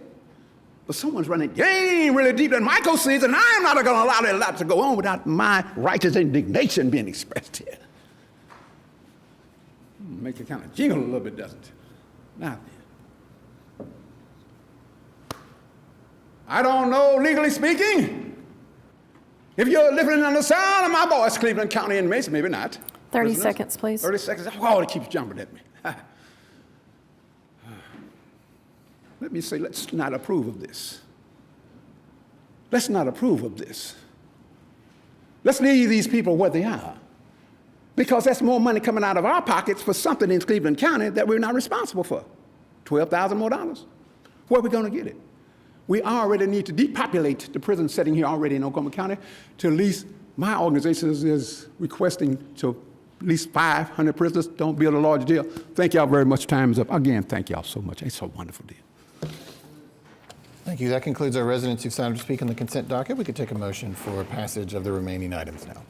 but someone's running game really deep in Michael sees, and I'm not going to allow that lot to go on without my righteous indignation being expressed here. Makes it kind of jingle a little bit, doesn't it? Now, I don't know, legally speaking, if you're living on the sound of my voice, Cleveland County inmates, maybe not. 30 Prisoners. seconds, please. 30 seconds. Oh, it keeps jumping at me. Let me say, let's not approve of this. Let's not approve of this. Let's leave these people where they are. Because that's more money coming out of our pockets for something in Cleveland County that we're not responsible for. $12,000 more. Where are we going to get it? We already need to depopulate the prison setting here already in Oklahoma County to at least, my organization is requesting to at least 500 prisoners. Don't build a large deal. Thank y'all very much. Time is up. Again, thank y'all so much. It's a wonderful deal. Thank you. That concludes our residents who've signed up to speak on the consent docket. We could take a motion for passage of the remaining items now.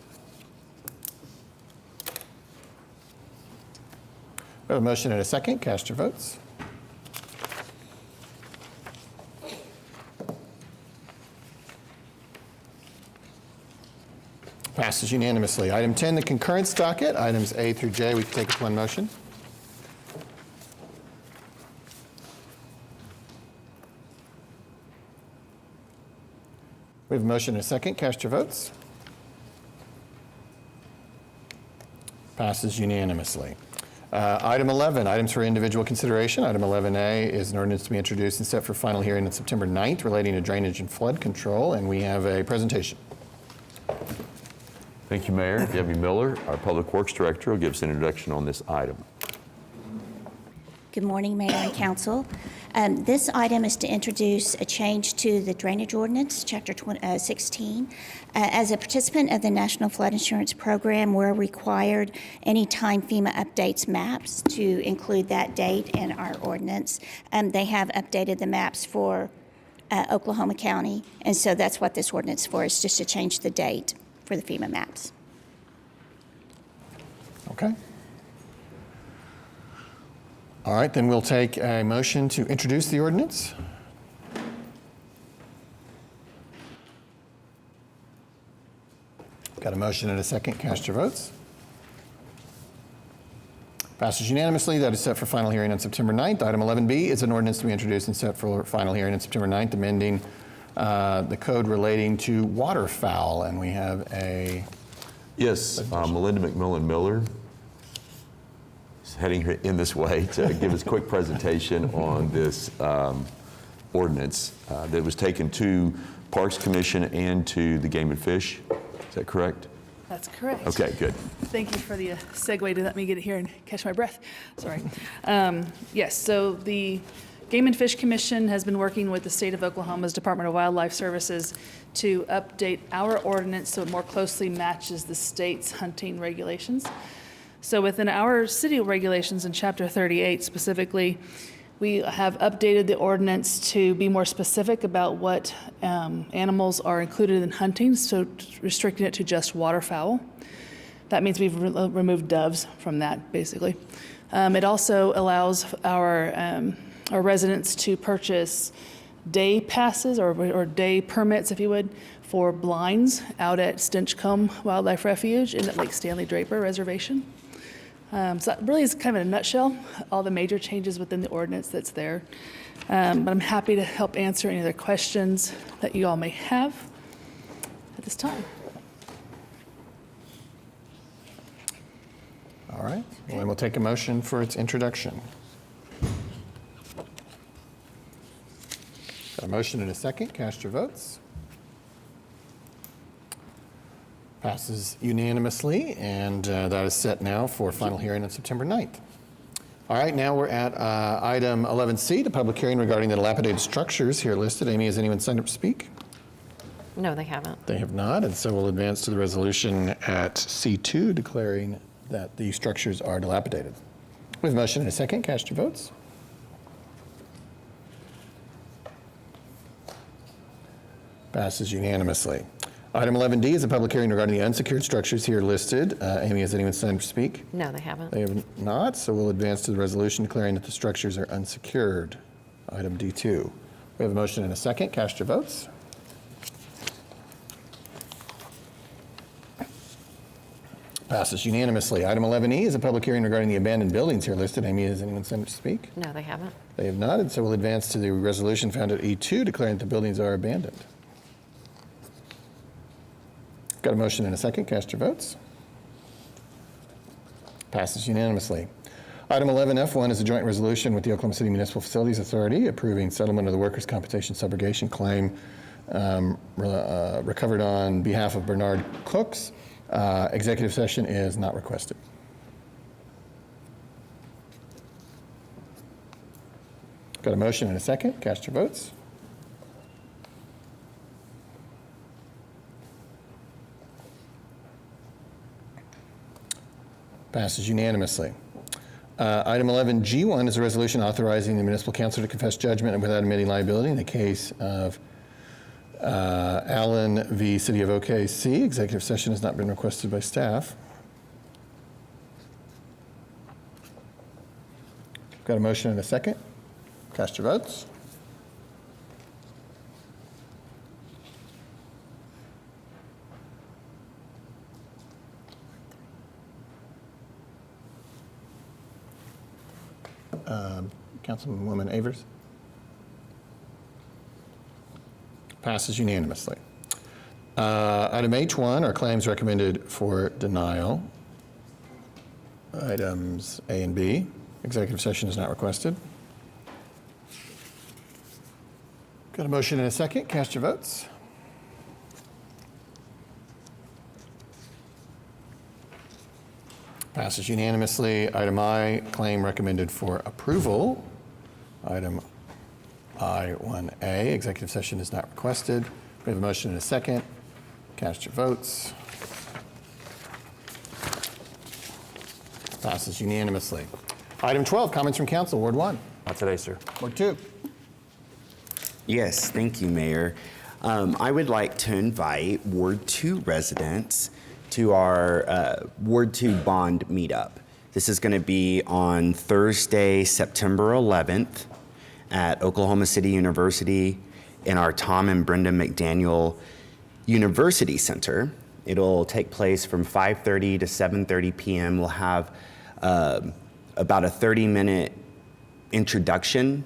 We have a motion and a second. Cast your votes. Passes unanimously. Item 10, the concurrence docket. Items A through J, we can take as one motion. We have a motion and a second. Cast your votes. Passes unanimously. Item 11, items for individual consideration. Item 11A is an ordinance to be introduced and set for final hearing on September 9th relating to drainage and flood control, and we have a presentation. Thank you, Mayor. Debbie Miller, our Public Works Director, will give us an introduction on this item. Good morning, Mayor and Council. This item is to introduce a change to the drainage ordinance, Chapter 16. As a participant of the National Flood Insurance Program, we're required anytime FEMA updates maps to include that date in our ordinance. They have updated the maps for Oklahoma County, and so that's what this ordinance is for, is just to change the date for the FEMA maps. Okay. All right, then we'll take a motion to introduce the ordinance. Got a motion and a second. Cast your votes. Passes unanimously. That is set for final hearing on September 9th. Item 11B is an ordinance to be introduced and set for final hearing on September 9th, amending the code relating to waterfowl. And we have a... Yes, Melinda McMillan Miller is heading in this way to give us a quick presentation on this ordinance that was taken to Parks Commission and to the Game and Fish. Is that correct? That's correct. Okay, good. Thank you for the segue to let me get it here and catch my breath. Sorry. Yes, so the Game and Fish Commission has been working with the state of Oklahoma's Department of Wildlife Services to update our ordinance so it more closely matches the state's hunting regulations. So within our city regulations in Chapter 38 specifically, we have updated the ordinance to be more specific about what animals are included in hunting, so restricting it to just waterfowl. That means we've removed doves from that, basically. It also allows our residents to purchase day passes or day permits, if you would, for blinds out at Stinchcomb Wildlife Refuge and at Lake Stanley Draper Reservation. So that really is kind of in a nutshell all the major changes within the ordinance that's there. But I'm happy to help answer any other questions that you all may have at this time. All right, well, then we'll take a motion for its introduction. Got a motion and a second. Cast your votes. Passes unanimously, and that is set now for final hearing on September 9th. All right, now we're at item 11C, the public hearing regarding the dilapidated structures here listed. Amy, has anyone signed up to speak? No, they haven't. They have not, and so we'll advance to the resolution at C2 declaring that the structures are dilapidated. We have a motion and a second. Cast your votes. Passes unanimously. Item 11D is a public hearing regarding the unsecured structures here listed. Amy, has anyone signed to speak? No, they haven't. They have not, so we'll advance to the resolution declaring that the structures are unsecured. Item D2. We have a motion and a second. Cast your votes. Passes unanimously. Item 11E is a public hearing regarding the abandoned buildings here listed. Amy, has anyone signed to speak? No, they haven't. They have not, and so we'll advance to the resolution found at E2 declaring that the buildings are abandoned. Got a motion and a second. Cast your votes. Passes unanimously. Item 11F1 is a joint resolution with the Oklahoma City Municipal Facilities Authority approving settlement of the workers' compensation subrogation claim recovered on behalf of Bernard Cooks. Executive session is not requested. Got a motion and a second. Cast your votes. Passes unanimously. Item 11G1 is a resolution authorizing the municipal council to confess judgment without admitting liability in the case of Allen v. City of OKC. Executive session has not been requested by staff. Got a motion and a second. Cast your votes. Councilwoman Avers? Passes unanimously. Item H1 are claims recommended for denial. Items A and B. Executive session is not requested. Got a motion and a second. Cast your votes. Passes unanimously. Item I, claim recommended for approval. Item I1A, executive session is not requested. We have a motion and a second. Cast your votes. Passes unanimously. Item 12, comments from council, Ward 1. Not today, sir. Ward 2. Yes, thank you, Mayor. I would like to invite Ward 2 residents to our Ward 2 bond meetup. This is going to be on Thursday, September 11th at Oklahoma City University in our Tom and Brenda McDaniel University Center. It'll take place from 5:30 to 7:30 p.m. We'll have about a 30-minute introduction,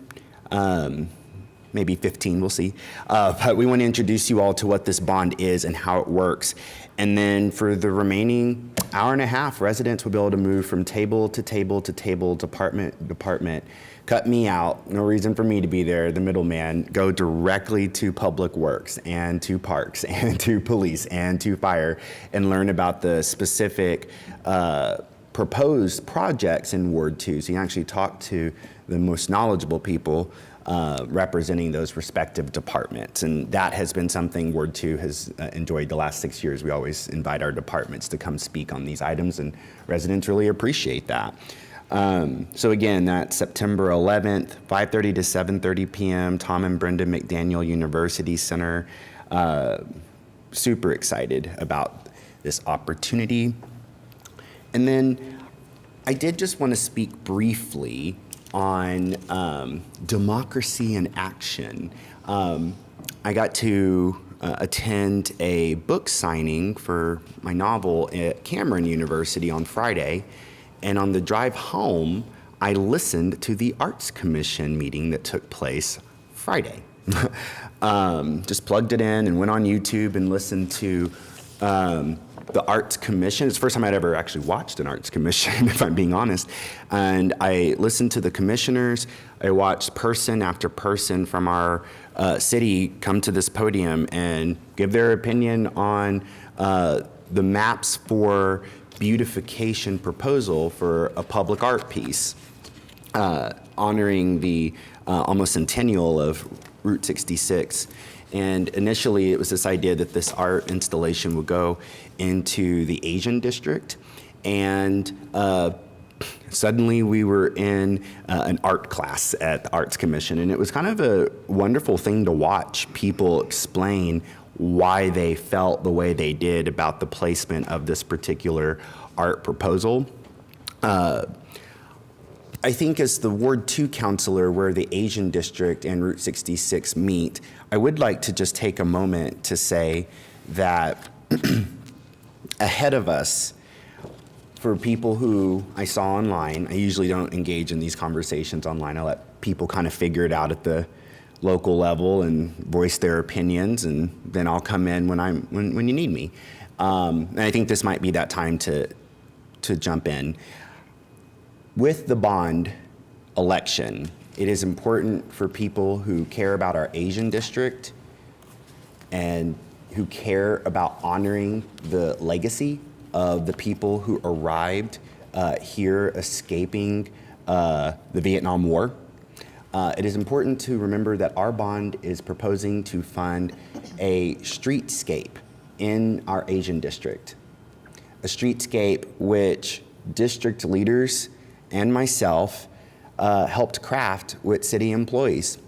maybe 15, we'll see. But we want to introduce you all to what this bond is and how it works. And then for the remaining hour and a half, residents will be able to move from table to table to table, department to department, cut me out, no reason for me to be there, the middleman, go directly to Public Works and to Parks and to Police and to Fire and learn about the specific proposed projects in Ward 2. So you actually talk to the most knowledgeable people representing those respective departments. And that has been something Ward 2 has enjoyed the last 6 years. We always invite our departments to come speak on these items, and residents really appreciate that. So again, that's September 11th, 5:30 to 7:30 p.m., Tom and Brenda McDaniel University Center. Super excited about this opportunity. And then I did just want to speak briefly on democracy in action. I got to attend a book signing for my novel at Cameron University on Friday. And on the drive home, I listened to the Arts Commission meeting that took place Friday. Just plugged it in and went on YouTube and listened to the Arts Commission. It's the first time I'd ever actually watched an Arts Commission, if I'm being honest. And I listened to the commissioners. I watched person after person from our city come to this podium and give their opinion on the maps for beautification proposal for a public art piece, honoring the almost centennial of Route 66. And initially it was this idea that this art installation would go into the Asian district. And suddenly we were in an art class at the Arts Commission. And it was kind of a wonderful thing to watch people explain why they felt the way they did about the placement of this particular art proposal. I think as the Ward 2 counselor where the Asian District and Route 66 meet, I would like to just take a moment to say that ahead of us, for people who I saw online, I usually don't engage in these conversations online. I let people kind of figure it out at the local level and voice their opinions, and then I'll come in when you need me. And I think this might be that time to jump in. With the bond election, it is important for people who care about our Asian district and who care about honoring the legacy of the people who arrived here escaping the Vietnam War. It is important to remember that our bond is proposing to fund a streetscape in our Asian district. A streetscape which district leaders and myself helped craft with city employees.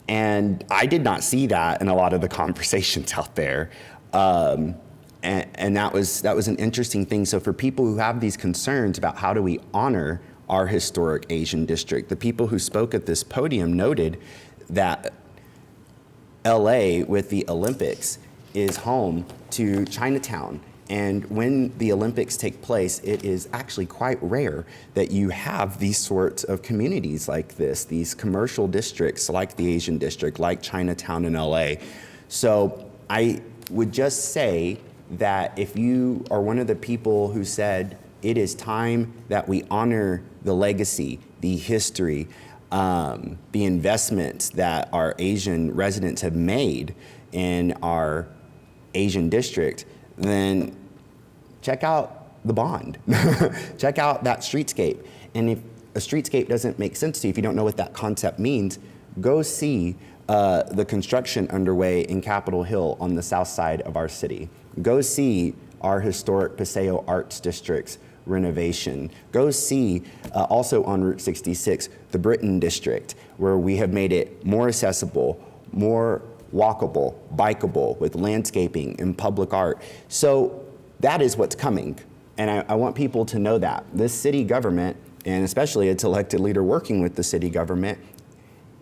And I did not see that in a lot of the conversations out there. And that was an interesting thing. So for people who have these concerns about how do we honor our historic Asian district, the people who spoke at this podium noted that LA with the Olympics is home to Chinatown. And when the Olympics take place, it is actually quite rare that you have these sorts of communities like this, these commercial districts like the Asian district, like Chinatown in LA. So I would just say that if you are one of the people who said it is time that we honor the legacy, the history, the investments that our Asian residents have made in our Asian district, then check out the bond. Check out that streetscape. And if a streetscape doesn't make sense to you, if you don't know what that concept means, go see the construction underway in Capitol Hill on the south side of our city. Go see our historic Paseo Arts District's renovation. Go see, also on Route 66, the Britain District, where we have made it more accessible, more walkable, bikeable, with landscaping and public art. So that is what's coming. And I want people to know that. This city government, and especially its elected leader working with the city government,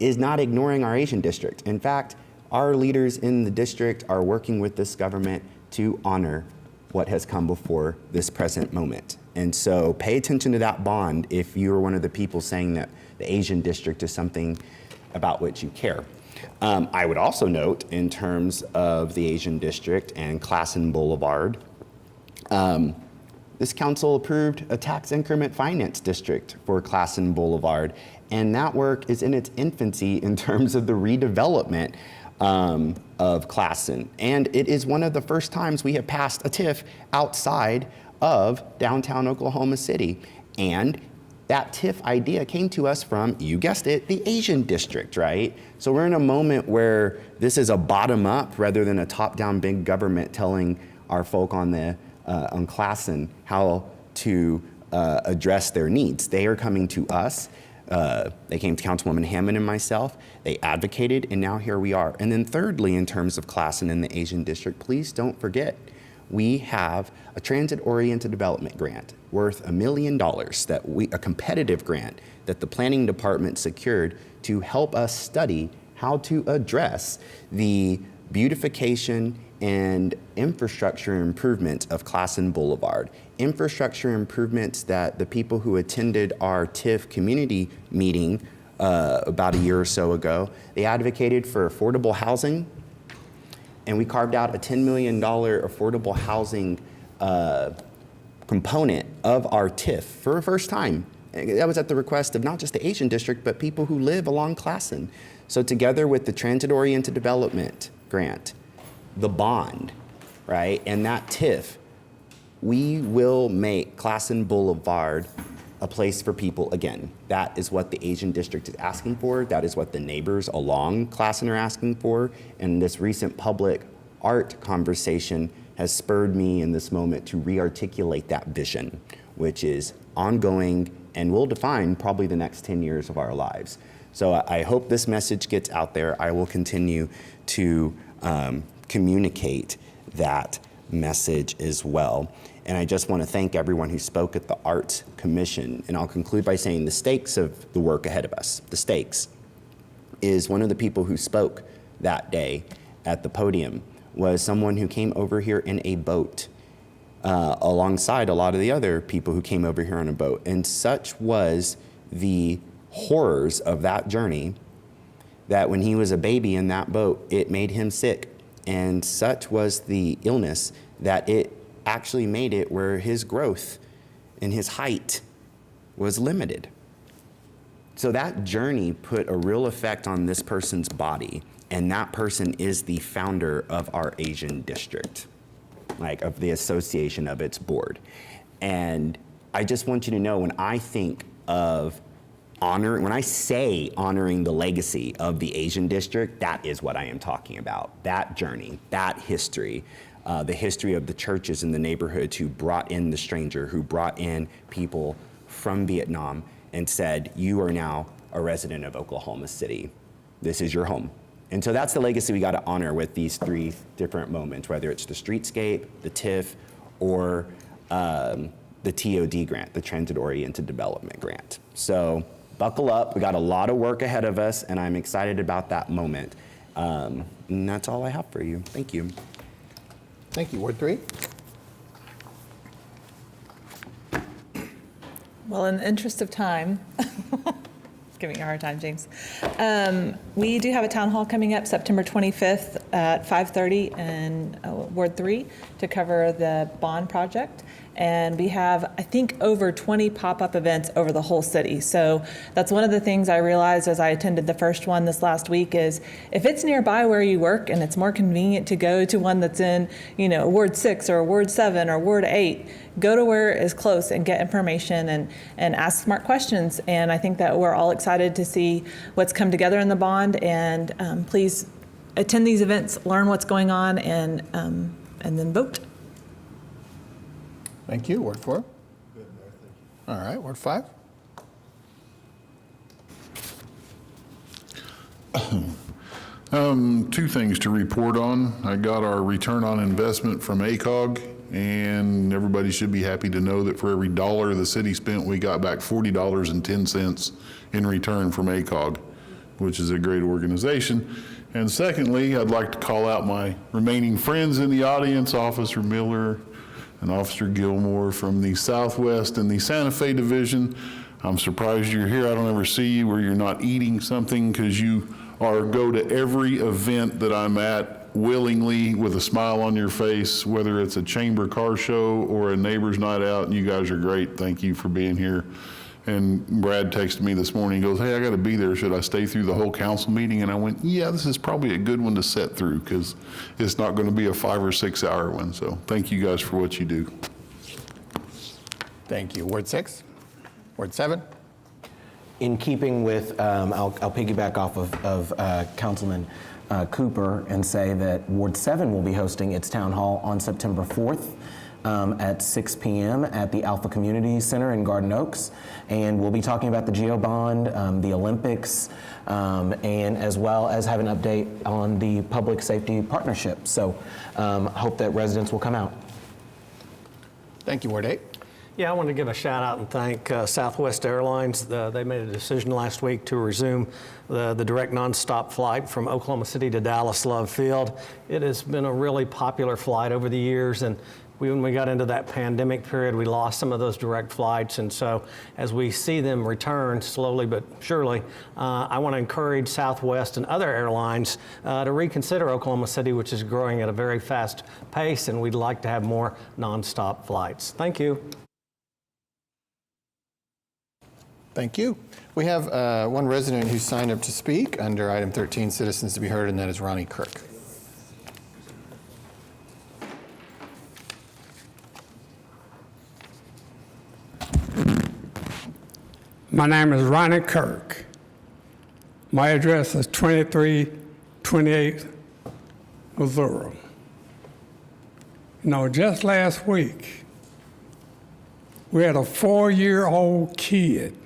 is not ignoring our Asian district. In fact, our leaders in the district are working with this government to honor what has come before this present moment. And so pay attention to that bond if you are one of the people saying that the Asian district is something about which you care. I would also note, in terms of the Asian district and Classen Boulevard, this council approved a tax increment finance district for Classen Boulevard, and that work is in its infancy in terms of the redevelopment of Classen. And it is one of the first times we have passed a TIF outside of downtown Oklahoma City. And that TIF idea came to us from, you guessed it, the Asian district, right? So we're in a moment where this is a bottom-up rather than a top-down big government telling our folk on Classen how to address their needs. They are coming to us. They came to Councilwoman Hammond and myself. They advocated, and now here we are. And then thirdly, in terms of Classen and the Asian district, please don't forget, we have a transit-oriented development grant worth $1 million, a competitive grant that the planning department secured to help us study how to address the beautification and infrastructure improvements of Classen Boulevard. Infrastructure improvements that the people who attended our TIF community meeting about a year or so ago, they advocated for affordable housing, and we carved out a $10 million affordable housing component of our TIF for the first time. That was at the request of not just the Asian district, but people who live along Classen. So together with the transit-oriented development grant, the bond, right, and that TIF, we will make Classen Boulevard a place for people again. That is what the Asian district is asking for. That is what the neighbors along Classen are asking for. And this recent public art conversation has spurred me in this moment to re-articulate that vision, which is ongoing and will define probably the next 10 years of our lives. So I hope this message gets out there. I will continue to communicate that message as well. And I just want to thank everyone who spoke at the Arts Commission. And I'll conclude by saying the stakes of the work ahead of us, the stakes, is one of the people who spoke that day at the podium was someone who came over here in a boat alongside a lot of the other people who came over here on a boat. And such was the horrors of that journey that when he was a baby in that boat, it made him sick. And such was the illness that it actually made it where his growth and his height was limited. So that journey put a real effect on this person's body, and that person is the founder of our Asian district, like of the association of its board. And I just want you to know, when I think of when I say honoring the legacy of the Asian district, that is what I am talking about. That journey, that history, the history of the churches in the neighborhoods who brought in the stranger, who brought in people from Vietnam and said, you are now a resident of Oklahoma City. This is your home. And so that's the legacy we got to honor with these 3 different moments, whether it's the streetscape, the TIF, or the TOD grant, the Transit Oriented Development Grant. So buckle up, we got a lot of work ahead of us, and I'm excited about that moment. And that's all I have for you. Thank you. Thank you. Ward 3. Well, in the interest of time, giving you a hard time, James. We do have a town hall coming up September 25th at 5:30 in Ward 3 to cover the bond project. And we have, I think, over 20 pop-up events over the whole city. So that's one of the things I realized as I attended the first one this last week is if it's nearby where you work and it's more convenient to go to one that's in, Ward 6 or Ward 7 or Ward 8, go to where it is close and get information and ask smart questions. And I think that we're all excited to see what's come together in the bond. And please attend these events, learn what's going on, and then vote. Thank you. Ward 4. All right. Ward 5. Two things to report on. I got our return on investment from ACOG, and everybody should be happy to know that for every dollar the city spent, we got back $40.10 in return from ACOG, which is a great organization. And secondly, I'd like to call out my remaining friends in the audience, Officer Miller and Officer Gilmore from the Southwest and the Santa Fe Division. I'm surprised you're here. I don't ever see you where you're not eating something, because you go to every event that I'm at willingly with a smile on your face, whether it's a chamber car show or a neighbor's night out, and you guys are great. Thank you for being here. And Brad texted me this morning, he goes, hey, I got to be there. Should I stay through the whole council meeting? And I went, yeah, this is probably a good one to sit through, because it's not going to be a 5 or 6 hour one. So thank you guys for what you do. Thank you. Ward 6. Ward 7. In keeping with, I'll piggyback off of Councilman Cooper and say that Ward 7 will be hosting its town hall on September 4th. At 6 p.m. at the Alpha Community Center in Garden Oaks. And we'll be talking about the GEO bond, the Olympics, and as well as have an update on the public safety partnership. So hope that residents will come out. Thank you, Ward 8. Yeah, I want to give a shout out and thank Southwest Airlines. They made a decision last week to resume the direct nonstop flight from Oklahoma City to Dallas Love Field. It has been a really popular flight over the years, and when we got into that pandemic period, we lost some of those direct flights. And so as we see them return slowly but surely, I want to encourage Southwest and other airlines to reconsider Oklahoma City, which is growing at a very fast pace, and we'd like to have more nonstop flights. Thank you. Thank you. We have one resident who signed up to speak under item 13, citizens to be heard, and that is Ronnie Kirk. My name is Ronnie Kirk. My address is 2328 Missouri. Just last week, we had a 4-year-old kid,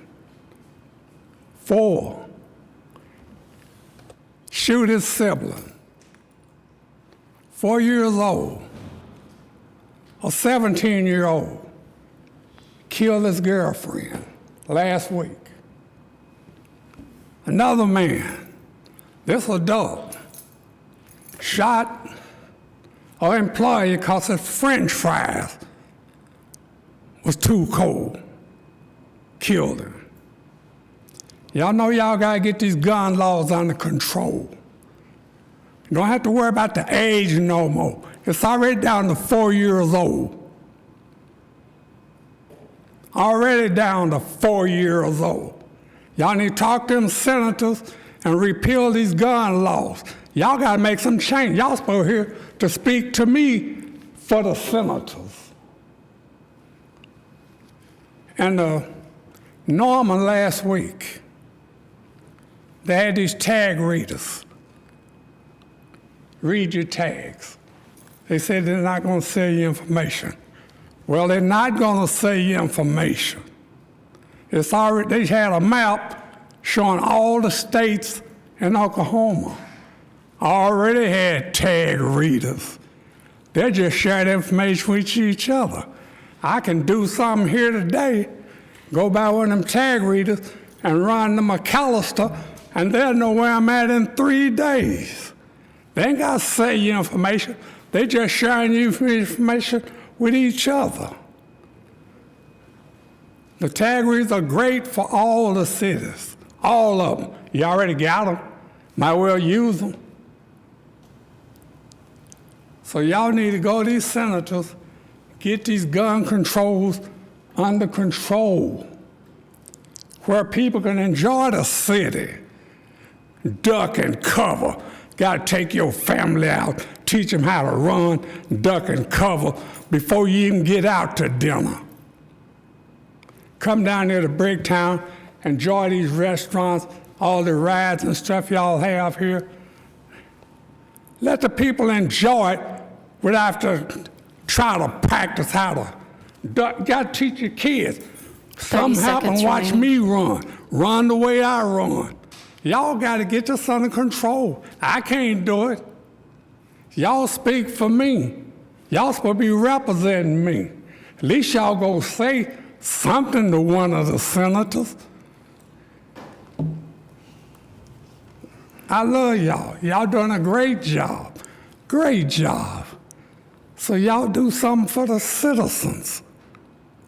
4, shoot his sibling, 4 years old, a 17-year-old, killed his girlfriend last week. Another man, this adult, shot an employee because his French fries was too cold, killed him. Y'all know y'all gotta get these gun laws under control. You don't have to worry about the age no more. It's already down to 4 years old. Already down to 4 years old. Y'all need to talk to them senators and repeal these gun laws. Y'all got to make some change. Y'all supposed here to speak to me for the senators. And Norman last week, they had these tag readers. Read your tags. They said they're not going to sell you information. Well, they're not going to sell you information. It's already, they had a map showing all the states in Oklahoma already had tag readers. They just shared information with each other. I can do something here today, go by one of them tag readers and run to McAllister, and they'll know where I'm at in 3 days. They ain't got to sell you information. They just sharing you information with each other. The tag readers are great for all the cities, all of them. You already got them, might well use them. So y'all need to go to these senators, get these gun controls under control, where people can enjoy the city, duck and cover. Got to take your family out, teach them how to run, duck and cover before you even get out to dinner. Come down there to Bricktown, enjoy these restaurants, all the rides and stuff y'all have here. Let the people enjoy it without to try to practice how to duck. Got to teach your kids. Something happen, watch me run the way I run. Y'all got to get this under control. I can't do it. Y'all speak for me. Y'all supposed to be representing me. At least y'all go say something to one of the senators. I love y'all. Y'all doing a great job. Great job. So y'all do something for the citizens.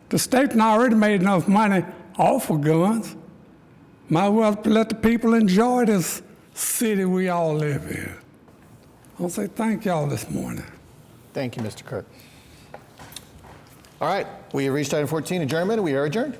The state already made enough money off of guns. Might well let the people enjoy this city we all live in. I want to say thank y'all this morning. Thank you, Mr. Kirk. All right, we have reached item 14, adjournment. We are adjourned.